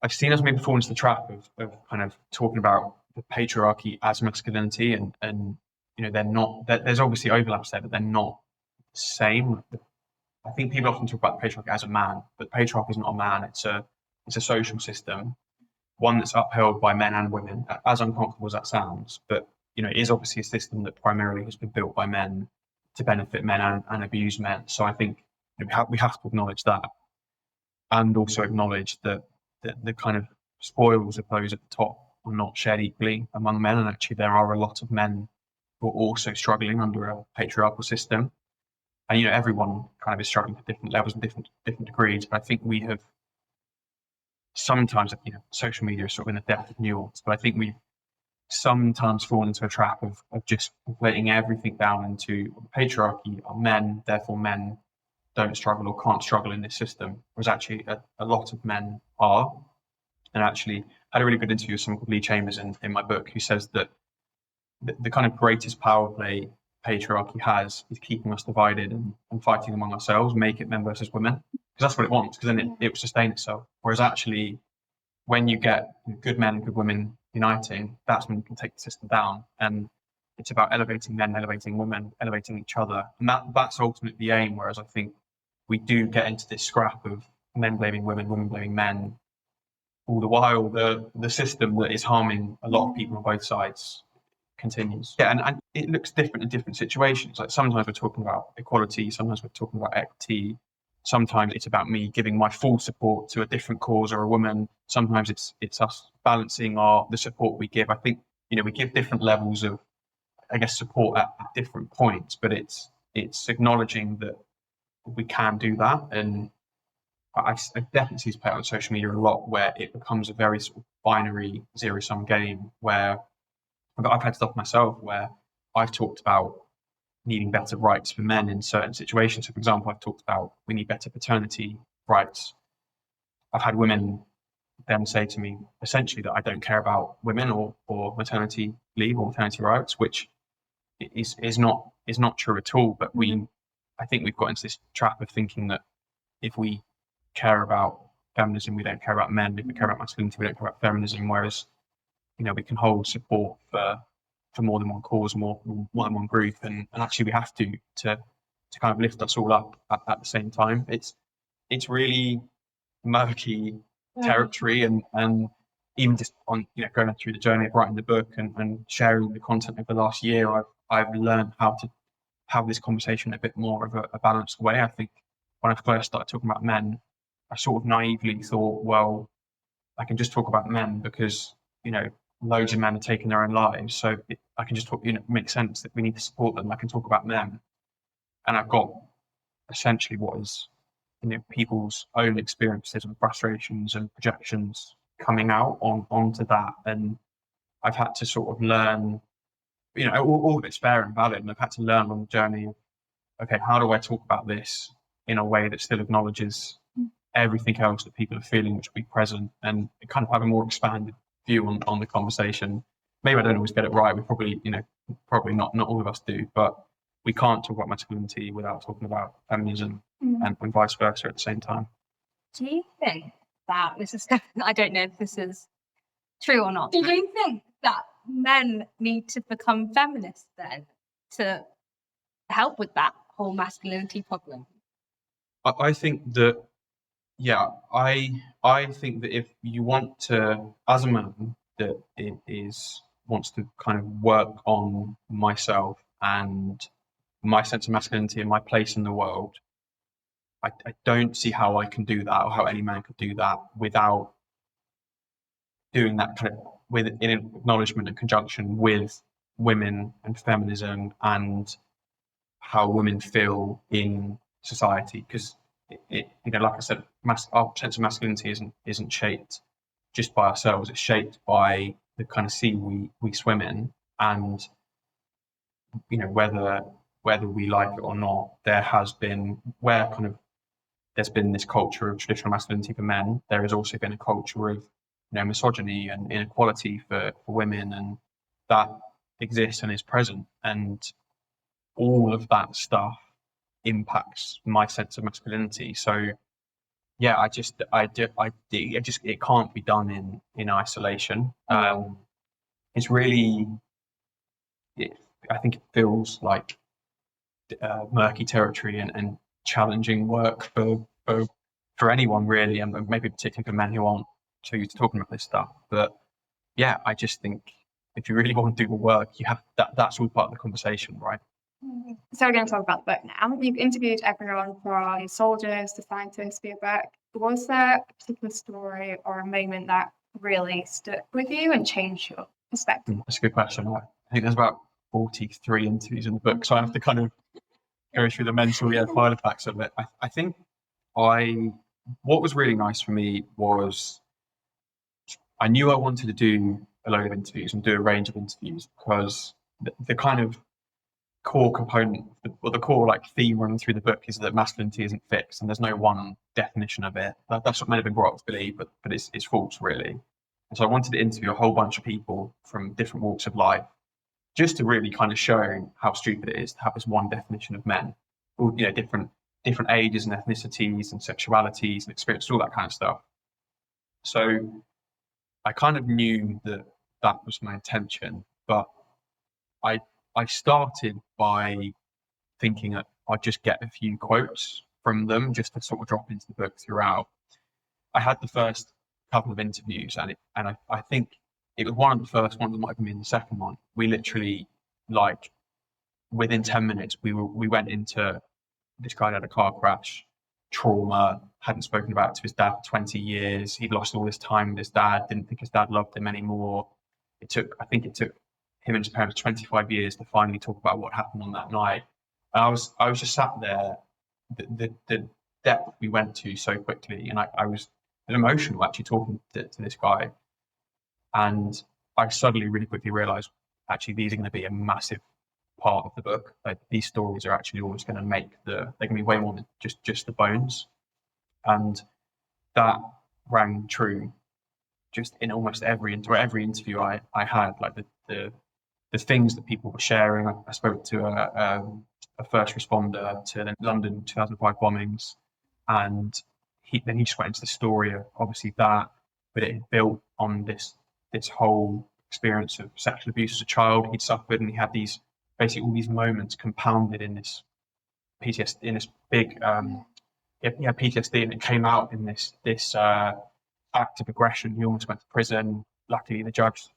I've seen us maybe fall into the trap of kind of talking about the patriarchy as masculinity, and you know, they're not. There's obviously overlaps there, but they're not the same. I think people often talk about the patriarchy as a man, but patriarchy is not a man. It's a social system, one that's upheld by men and women, as uncomfortable as that sounds. But you know, it is obviously a system that primarily has been built by men to benefit men and abuse men. So I think you know, we have to acknowledge that, and also acknowledge that the kind of spoils of those at the top are not shared equally among men. And actually, there are a lot of men who are also struggling under a patriarchal system. And you know, everyone kind of is struggling to different levels and different degrees. But I think we have sometimes, you know, social media is sort of in the depth of nuance, but I think we've sometimes fallen into a trap of just letting everything down into patriarchy are men, therefore men don't struggle or can't struggle in this system. Whereas actually a lot of men are. And actually I had a really good interview with someone called Lee Chambers in my book, who says that the kind of greatest power play patriarchy has is keeping us divided and fighting among ourselves, make it men versus women, because that's what it wants, because then it will sustain itself. Whereas actually, when you get good men and good women uniting, that's when you can take the system down. And it's about elevating men, elevating women, elevating each other, and that's ultimately the aim. Whereas I think we do get into this scrap of men blaming women, women blaming men, all the while the system that is harming a lot of people on both sides continues. Yeah, and it looks different in different situations. Like sometimes we're talking about equality, sometimes we're talking about equity, sometimes it's about me giving my full support to a different cause or a woman. Sometimes it's us balancing the support we give. I think, you know, we give different levels of, I guess, support at different points, but it's acknowledging that we can do that. And I definitely see this play out on social media a lot, where it becomes a very sort of binary zero-sum game, where I've had stuff myself where I've talked about needing better rights for men in certain situations. So, for example, I've talked about we need better paternity rights. I've had women then say to me essentially that I don't care about women or maternity leave or maternity rights, which is not true at all. But I think we've got into this trap of thinking that if we care about feminism, we don't care about men. If we care about masculinity, we don't care about feminism. Whereas, we can hold support for more than one cause, more than one group, and actually we have to kind of lift us all up at the same time. It's really murky territory, and even just on going through the journey of writing the book and sharing the content over the last year, I've learned how to have this conversation in a bit more of a balanced way. I think when I first started talking about men, I sort of naively thought, well, I can just talk about men because loads of men are taking their own lives, so I can just talk. It makes sense that we need to support them. I can talk about men, and I've got essentially what is people's own experiences and frustrations and projections coming out onto that, and I've had to sort of learn, all of it's fair and valid, and I've had to learn on the journey of, okay, how do I talk about this in a way that still acknowledges everything else that people are feeling, which will be present, and kind of have a more expanded view on the conversation. Maybe I don't always get it right. We probably, probably not all of us do, but we can't talk about masculinity without talking about feminism and vice versa at the same time. Do you think that this is, I don't know if this is true or not, do you think that men need to become feminists then to help with that whole masculinity problem? I think that, I think that if you want to, as a man, that it wants to kind of work on myself and my sense of masculinity and my place in the world, I don't see how I can do that, or how any man could do that, without doing that kind of in acknowledgement and conjunction with women and feminism and how women feel in society. Because like I said, our sense of masculinity isn't shaped just by ourselves. It's shaped by the kind of sea we swim in, and whether we like it or not, there's been this culture of traditional masculinity for men. There has also been a culture of misogyny and inequality for women, and that exists and is present, and all of that stuff impacts my sense of masculinity. So it can't be done in isolation. It's really, I think it feels like murky territory and challenging work for anyone really, and maybe particularly for men who aren't so used to talking about this stuff. But I just think if you really want to do the work, you have that's all part of the conversation, right? So we're going to talk about the book now. You've interviewed everyone from soldiers to scientists for your book. Was there a particular story or a moment that really stuck with you and changed your perspective? That's a good question. I think there's about 43 interviews in the book, so I have to kind of go through the mental file effects of it. I think what was really nice for me was I knew I wanted to do a load of interviews and do a range of interviews, because the kind of core component, or the core theme running through the book, is that masculinity isn't fixed and there's no one definition of it. That's what men have been brought up to believe, but it's false really. And so I wanted to interview a whole bunch of people from different walks of life, just to really kind of show how stupid it is to have this one definition of men, all different ages and ethnicities and sexualities and experiences, all that kind of stuff. So I kind of knew that was my intention, but I started by thinking that I'd just get a few quotes from them just to sort of drop into the book throughout. I had the first couple of interviews, and I think it was one of the first ones, that might have been the second one. We literally, within 10 minutes, we went into, this guy had a car crash, trauma, hadn't spoken about it to his dad for 20 years. He'd lost all his time with his dad, didn't think his dad loved him anymore. I think it took him and his parents 25 years to finally talk about what happened on that night. And I was just sat there, the depth we went to so quickly, and I was emotional actually talking to this guy. And I suddenly really quickly realized, actually, these are going to be a massive part of the book. These stories are actually always going to make they're going to be way more than just the bones. And that rang true just in almost every interview I had, like the things that people were sharing. I spoke to a first responder to the London 2005 bombings, and he just went into the story of obviously that, but it had built on this whole experience of sexual abuse as a child he'd suffered, and he had these basically all these moments compounded in this PTSD, in this big PTSD, and it came out in this act of aggression. He almost went to prison. Luckily, the judge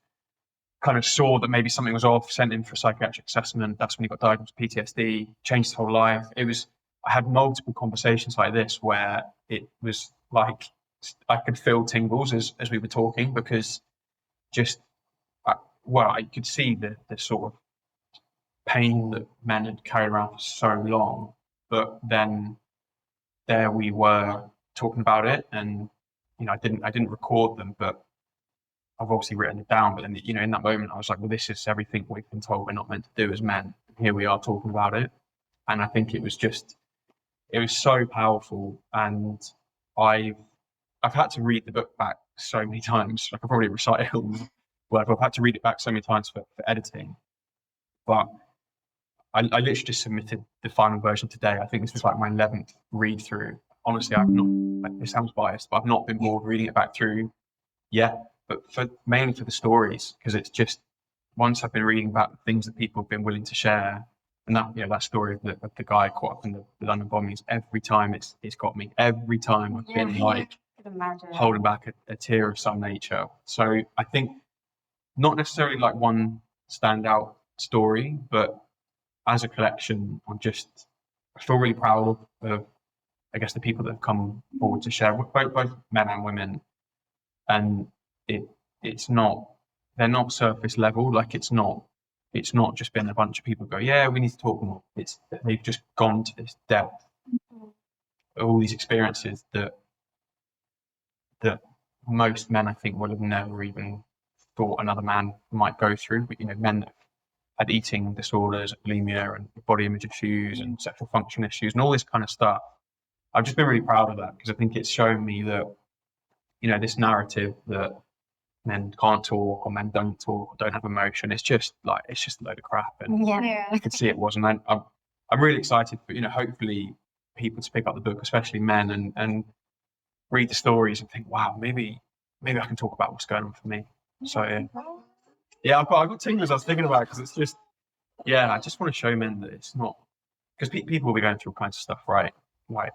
kind of saw that maybe something was off, sent him for a psychiatric assessment. That's when he got diagnosed with PTSD, changed his whole life. I had multiple conversations like this where it was like I could feel tingles as we were talking, because I could see the sort of pain that men had carried around for so long, but then there we were talking about it, and I didn't record them, but I've obviously written it down. But then in that moment I was like, well, this is everything we've been told we're not meant to do as men, and here we are talking about it. And I think it was so powerful, and I've had to read the book back so many times. I could probably recite it all. Well, I've had to read it back so many times for editing, but I literally just submitted the final version today. I think this was like my 11th read through. Honestly, I've not, like, it sounds biased, but I've not been bored reading it back through yet, but mainly for the stories, because it's just, once I've been reading about the things that people have been willing to share, and that story of the guy caught up in the London bombings, every time it's got me. Every time I've been like holding back a tear of some nature. So I think not necessarily like one standout story, but as a collection, I feel really proud of I guess the people that have come forward to share, both men and women, and they're not surface level. Like it's not just been a bunch of people go, yeah, we need to talk more. They've just gone to this depth of all these experiences that most men, I think, would have never even thought another man might go through. But men that had eating disorders, bulimia, and body image issues, and sexual function issues, and all this kind of stuff. I've just been really proud of that, because I think it's shown me that this narrative that men can't talk, or men don't talk, or don't have emotion, it's just a load of crap, and I could see it wasn't. I'm really excited for hopefully people to pick up the book, especially men, and read the stories and think, wow, maybe I can talk about what's going on for me. So I've got tingles I was thinking about, because it's just I just want to show men that it's not, because people will be going through all kinds of stuff, right? Like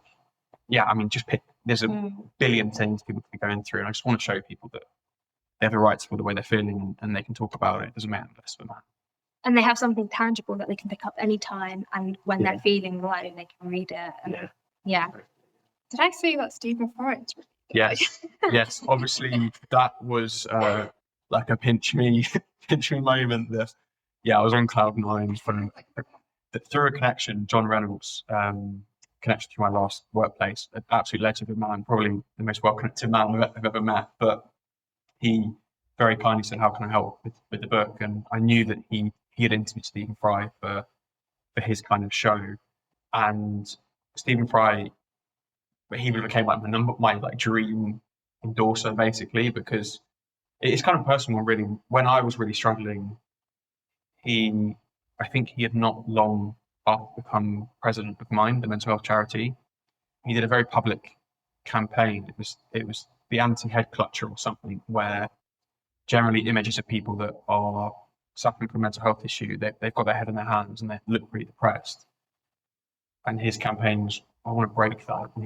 just pick. There's a billion things people could be going through, and I just want to show people that they have the right to feel the way they're feeling, and they can talk about it. It doesn't matter less for man. And they have something tangible that they can pick up anytime, and when they're feeling low, they can read it. And Did I see that Stephen Fry? Yes. Obviously, that was like a pinch me moment. I was on cloud nine from through a connection. John Reynolds, connection through my last workplace, an absolute legend of a man, probably the most well-connected man I've ever met. But he very kindly said, "How can I help with the book?" And I knew that he had interviewed Stephen Fry for his kind of show, and Stephen Fry, he became like my dream endorser, basically, because it's kind of personal. Really, when I was really struggling, I think he had not long after become president of Mind, the mental health charity. He did a very public campaign. It was the anti-head clutcher or something, where generally images of people that are suffering from a mental health issue, they've got their head in their hands and they look pretty depressed. And his campaign was, I want to break that. And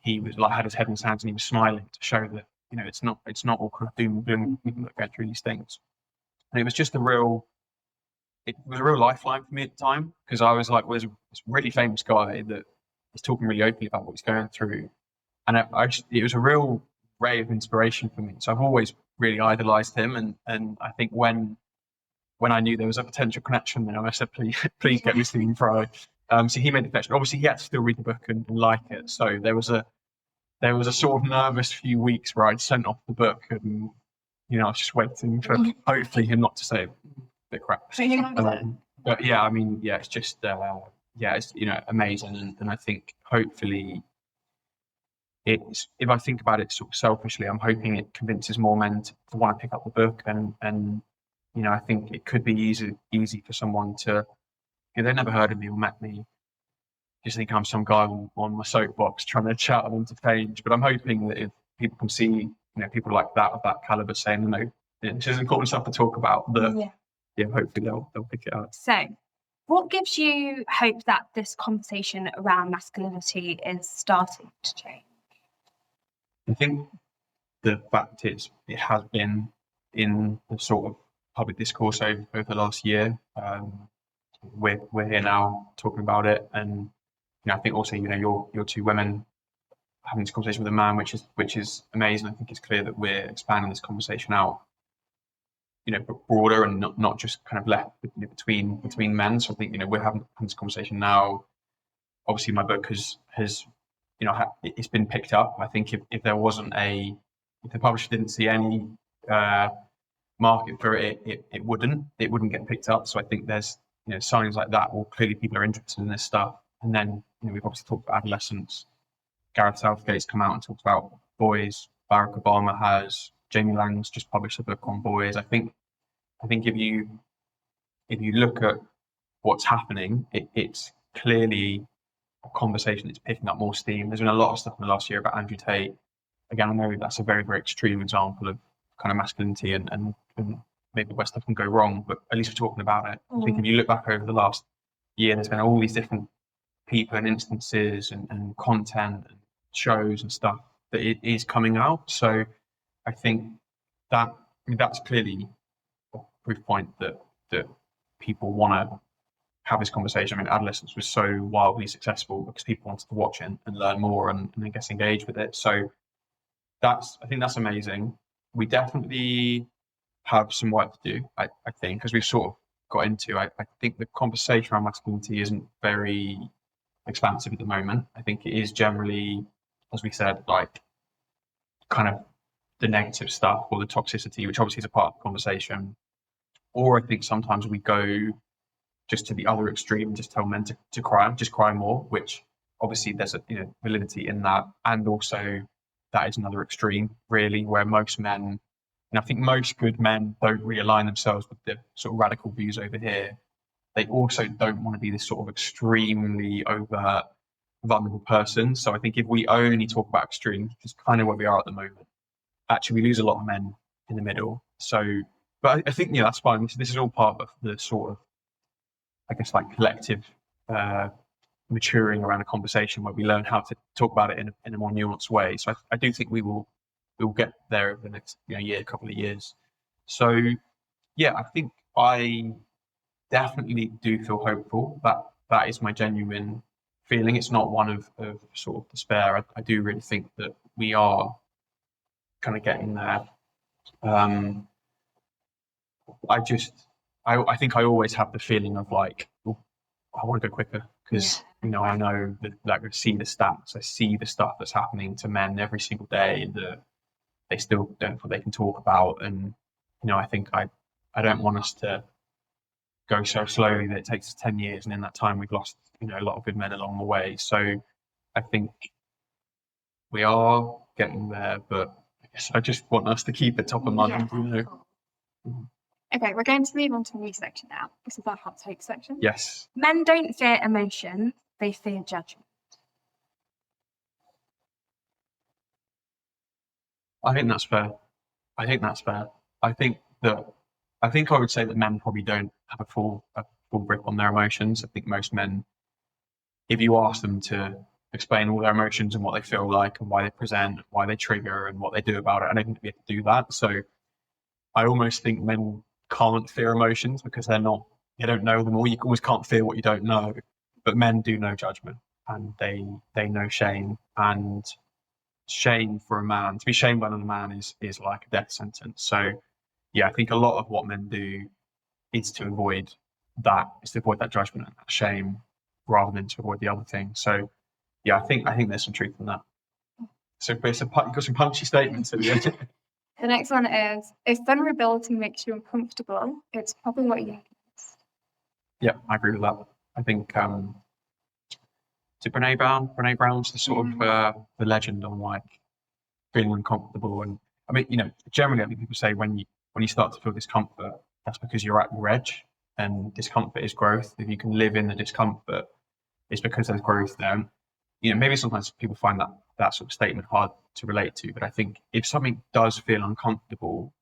he was like, had his head in his hands, and he was smiling to show that it's not all kind of doom and gloom. People that go through these things, and it was just a real lifeline for me at the time, because I was like, well, there's this really famous guy that is talking really openly about what he's going through, and it was a real ray of inspiration for me. So I've always really idolized him, and I think when I knew there was a potential connection there, I said, please get me Stephen Fry. So he made the connection. Obviously, he had to still read the book and like it. So there was a sort of nervous few weeks where I'd sent off the book, and I was just waiting for hopefully him not to say a bit crap. But it's just it's amazing, and I think hopefully it's, if I think about it sort of selfishly, I'm hoping it convinces more men to want to pick up the book, and I think it could be easy for someone to, if they've never heard of me or met me, just think I'm some guy on my soapbox trying to chat them into change. But I'm hoping that if people can see, people like that of that caliber saying, this is important stuff to talk about, that hopefully they'll pick it up. So, what gives you hope that this conversation around masculinity is starting to change? I think the fact is, it has been in the sort of public discourse over the last year. We're here now talking about it, and I think also you're two women having this conversation with a man, which is amazing. I think it's clear that we're expanding this conversation out, broader and not just kind of left between men. So I think we're having this conversation now. Obviously, my book has it's been picked up. I think if there wasn't if the publisher didn't see any market for it, it wouldn't get picked up. So I think there's signs like that. Well, clearly people are interested in this stuff. And then we've obviously talked about adolescence. Gareth Southgate's come out and talked about boys. Barack Obama has. Jamie Lang's just published a book on boys. I think if you look at what's happening, it's clearly a conversation that's picking up more steam. There's been a lot of stuff in the last year about Andrew Tate. Again, I know that's a very, very extreme example of kind of masculinity and maybe where stuff can go wrong, but at least we're talking about it. I think if you look back over the last year, there's been all these different people and instances and content and shows and stuff that it is coming out. So I think that's clearly a proof point that people want to have this conversation. I mean, Adolescence was so wildly successful because people wanted to watch it and learn more and I guess engage with it. So I think that's amazing. We definitely have some work to do, I think, as we've sort of got into. I think the conversation around masculinity isn't very expansive at the moment. I think it is generally, as we said, like kind of the negative stuff or the toxicity, which obviously is a part of the conversation. Or I think sometimes we go just to the other extreme, just tell men to cry, just cry more, which obviously there's a validity in that. And also that is another extreme, really, where most men, and I think most good men don't realign themselves with the sort of radical views over here. They also don't want to be this sort of extremely overt, vulnerable person. So I think if we only talk about extremes, which is kind of where we are at the moment, actually we lose a lot of men in the middle. So, but I think that's fine. This is all part of the sort of, I guess, like collective maturing around a conversation where we learn how to talk about it in a more nuanced way. So I do think we will get there over the next year, couple of years. So yeah, I think I definitely do feel hopeful. That is my genuine feeling. It's not one of sort of despair. I do really think that we are kind of getting there. I think I always have the feeling of like, I want to go quicker because I know that I see the stats, I see the stuff that's happening to men every single day that they still don't feel they can talk about, and I think I don't want us to go so slowly that it takes us 10 years, and in that time we've lost a lot of good men along the way. So I think we are getting there, but I guess I just want us to keep it top of mind. Okay, we're going to move on to a new section now. This is our hot take section. Yes. Men don't fear emotion, they fear judgment. I think that's fair. I think I would say that men probably don't have a full grip on their emotions. I think most men, if you ask them to explain all their emotions and what they feel like and why they present, why they trigger and what they do about it, I don't think we have to do that. So I almost think men can't fear emotions because they don't know them all. You always can't fear what you don't know, but men do know judgment and they know shame, and shame for a man, to be shamed by another man is like a death sentence. So yeah, I think a lot of what men do is to avoid that judgment and that shame rather than to avoid the other thing. So yeah, I think there's some truth in that. So you've got some punchy statements at the end. The next one is, if vulnerability makes you uncomfortable, it's probably what you need. Yeah, I agree with that. I think to Brene Brown. Brene Brown's the sort of the legend on like feeling uncomfortable. And I mean, generally, I think people say when you start to feel discomfort, that's because you're at your edge, and discomfort is growth. If you can live in the discomfort, it's because there's growth there. Maybe sometimes people find that sort of statement hard to relate to, but I think if something does feel uncomfortable,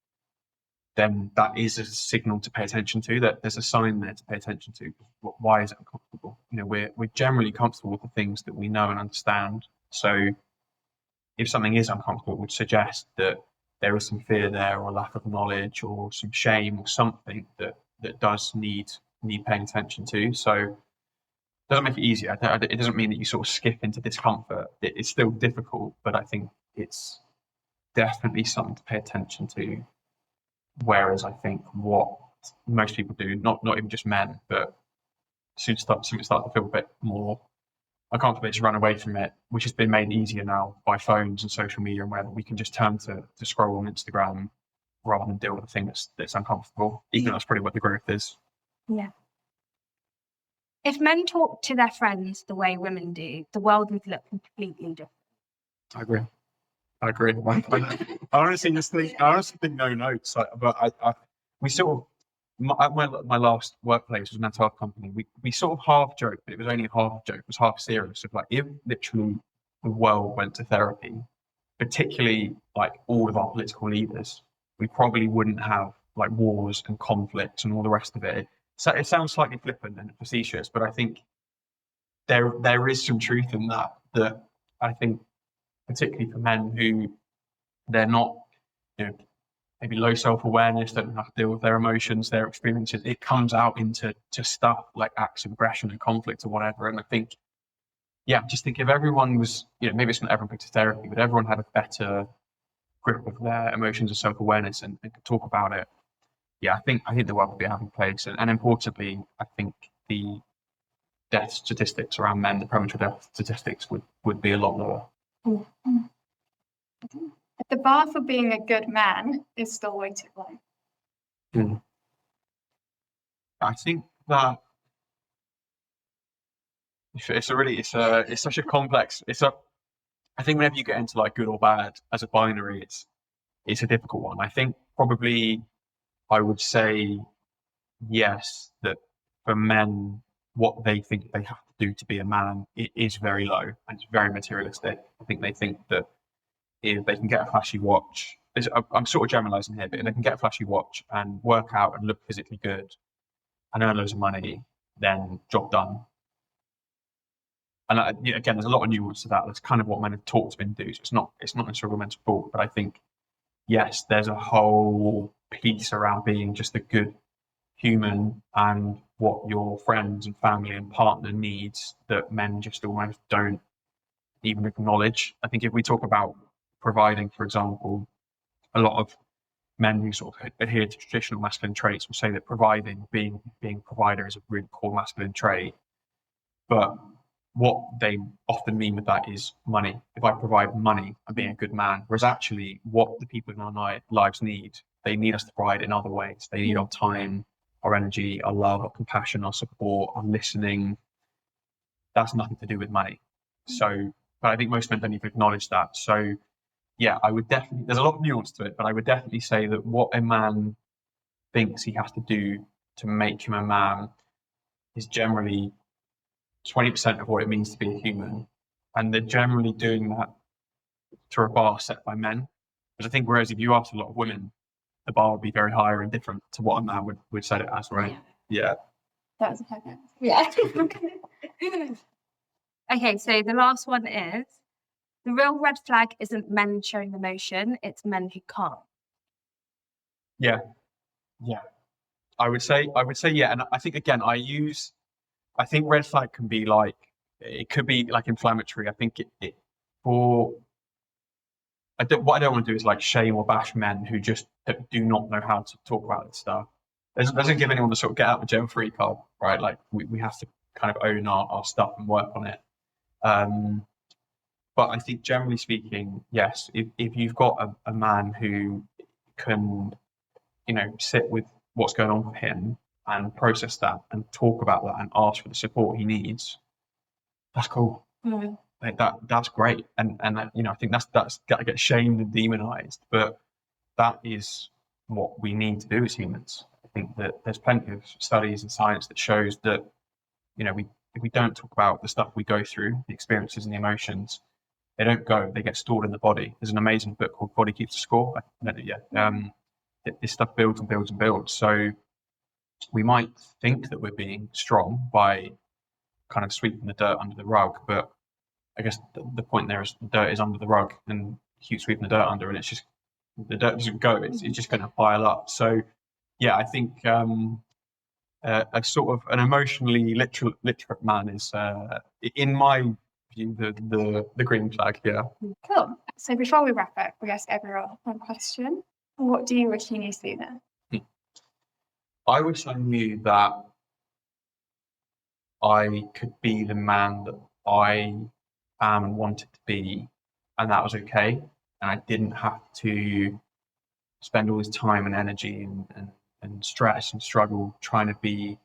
then that is a signal to pay attention to, that there's a sign there to pay attention to. Why is it uncomfortable? We're generally comfortable with the things that we know and understand. So if something is uncomfortable, it would suggest that there is some fear there, or lack of knowledge, or some shame, or something that does need paying attention to. So it doesn't make it easier. It doesn't mean that you sort of skip into discomfort. It's still difficult, but I think it's definitely something to pay attention to. Whereas I think what most people do, not even just men, but soon start to feel a bit more uncomfortable, they just run away from it, which has been made easier now by phones and social media, and where we can just turn to scroll on Instagram rather than deal with the thing that's uncomfortable. Even though that's probably what the growth is. Yeah. If men talk to their friends the way women do, the world would look completely different. I agree. I honestly think no notes. But we sort of, my last workplace was a mental health company. We sort of half joked, but it was only a half joke. It was half serious. Of like, if literally the world went to therapy, particularly like all of our political leaders, we probably wouldn't have like wars and conflicts and all the rest of it. So it sounds slightly flippant and facetious, but I think there is some truth in that I think, particularly for men who they're not, maybe low self-awareness, don't know how to deal with their emotions, their experiences, it comes out into stuff like acts of aggression and conflict or whatever. And I think, just think if everyone was, maybe it's not everyone goes to therapy, but everyone had a better grip of their emotions and self-awareness and could talk about it. I think the world would be a happy place. And importantly, I think the death statistics around men, the premature death statistics would be a lot lower. Mm-hmm. The bar for being a good man is still way too low. I think that it's such a complex. I think whenever you get into like good or bad as a binary, it's a difficult one. I think probably I would say yes, that for men, what they think they have to do to be a man, it is very low and it's very materialistic. I think they think that if they can get a flashy watch, I'm sort of generalizing here, but if they can get a flashy watch and work out and look physically good and earn loads of money, then job done. And again, there's a lot of nuance to that. That's kind of what men have taught to men do. So it's not necessarily a mental fault, but I think, yes, there's a whole piece around being just a good human and what your friends and family and partner needs that men just almost don't even acknowledge. I think if we talk about providing, for example, a lot of men who sort of adhere to traditional masculine traits will say that providing, being a provider, is a really core masculine trait. But what they often mean with that is money. If I provide money, I'm being a good man. Whereas actually what the people in our lives need, they need us to provide in other ways. They need our time, our energy, our love, our compassion, our support, our listening. That's nothing to do with money. So, but I think most men don't even acknowledge that. So I would definitely, there's a lot of nuance to it, but I would definitely say that what a man thinks he has to do to make him a man is generally 20% of what it means to be a human. And they're generally doing that to a bar set by men. Because I think, whereas if you ask a lot of women, the bar would be very higher and different to what a man would set it as, right? Yeah. That was a perfect. Yeah. Okay, so the last one is, the real red flag isn't men showing emotion, it's men who can't. Yeah. I would say yeah. And I think, again, I think red flag can be like, it could be like inflammatory. I think what I don't want to do is like shame or bash men who just do not know how to talk about this stuff. It doesn't give anyone the sort of get out of jail free card, right? Like we have to kind of own our stuff and work on it. But I think generally speaking, yes, if you've got a man who can, sit with what's going on for him and process that and talk about that and ask for the support he needs, that's cool. Mm. Like that's great, and you know, I think that's got to get shamed and demonized, but that is what we need to do as humans. I think that there's plenty of studies and science that shows that, you know, if we don't talk about the stuff we go through, the experiences and the emotions, they don't go, they get stored in the body. There's an amazing book called Body Keeps the Score. I haven't read it yet. This stuff builds and builds and builds. So we might think that we're being strong by kind of sweeping the dirt under the rug, but I guess the point there is the dirt is under the rug, and you keep sweeping the dirt under, and it's just the dirt doesn't go. It's just going to pile up. So yeah, I think a sort of an emotionally literate man is, in my view, the green flag. Yeah. Cool. So before we wrap up, we ask everyone one question. What do you wish you knew sooner? I wish I knew that I could be the man that I am and wanted to be, and that was okay. And I didn't have to spend all this time and energy and stress and struggle trying to be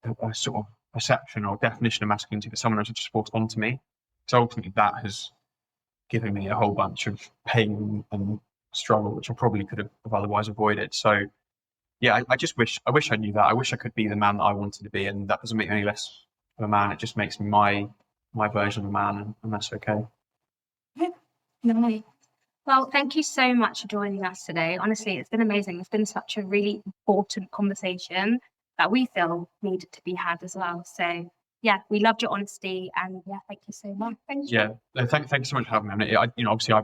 a sort of perception or definition of masculinity that someone else had just forced onto me. So ultimately, that has given me a whole bunch of pain and struggle, which I probably could have otherwise avoided. So yeah, I just wish I knew that. I wish I could be the man that I wanted to be, and that doesn't make me any less of a man. It just makes me my version of a man, and that's okay. Nice. Well, thank you so much for joining us today. Honestly, it's been amazing. It's been such a really important conversation that we feel needed to be had as well. So yeah, we loved your honesty, and yeah, thank you so much. Thank you. Yeah, thank you so much for having me. You know, obviously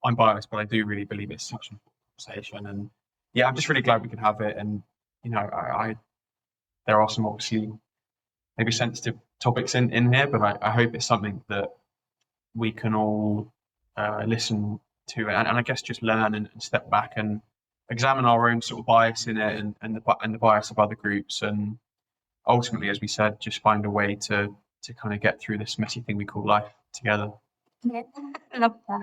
I'm biased, but I do really believe it's such an important conversation, and yeah, I'm just really glad we could have it. And you know, there are some obviously maybe sensitive topics in here, but I hope it's something that we can all listen to, and I guess just learn and step back and examine our own sort of bias in it, and the bias of other groups, and ultimately, as we said, just find a way to kind of get through this messy thing we call life together. Yeah, love that.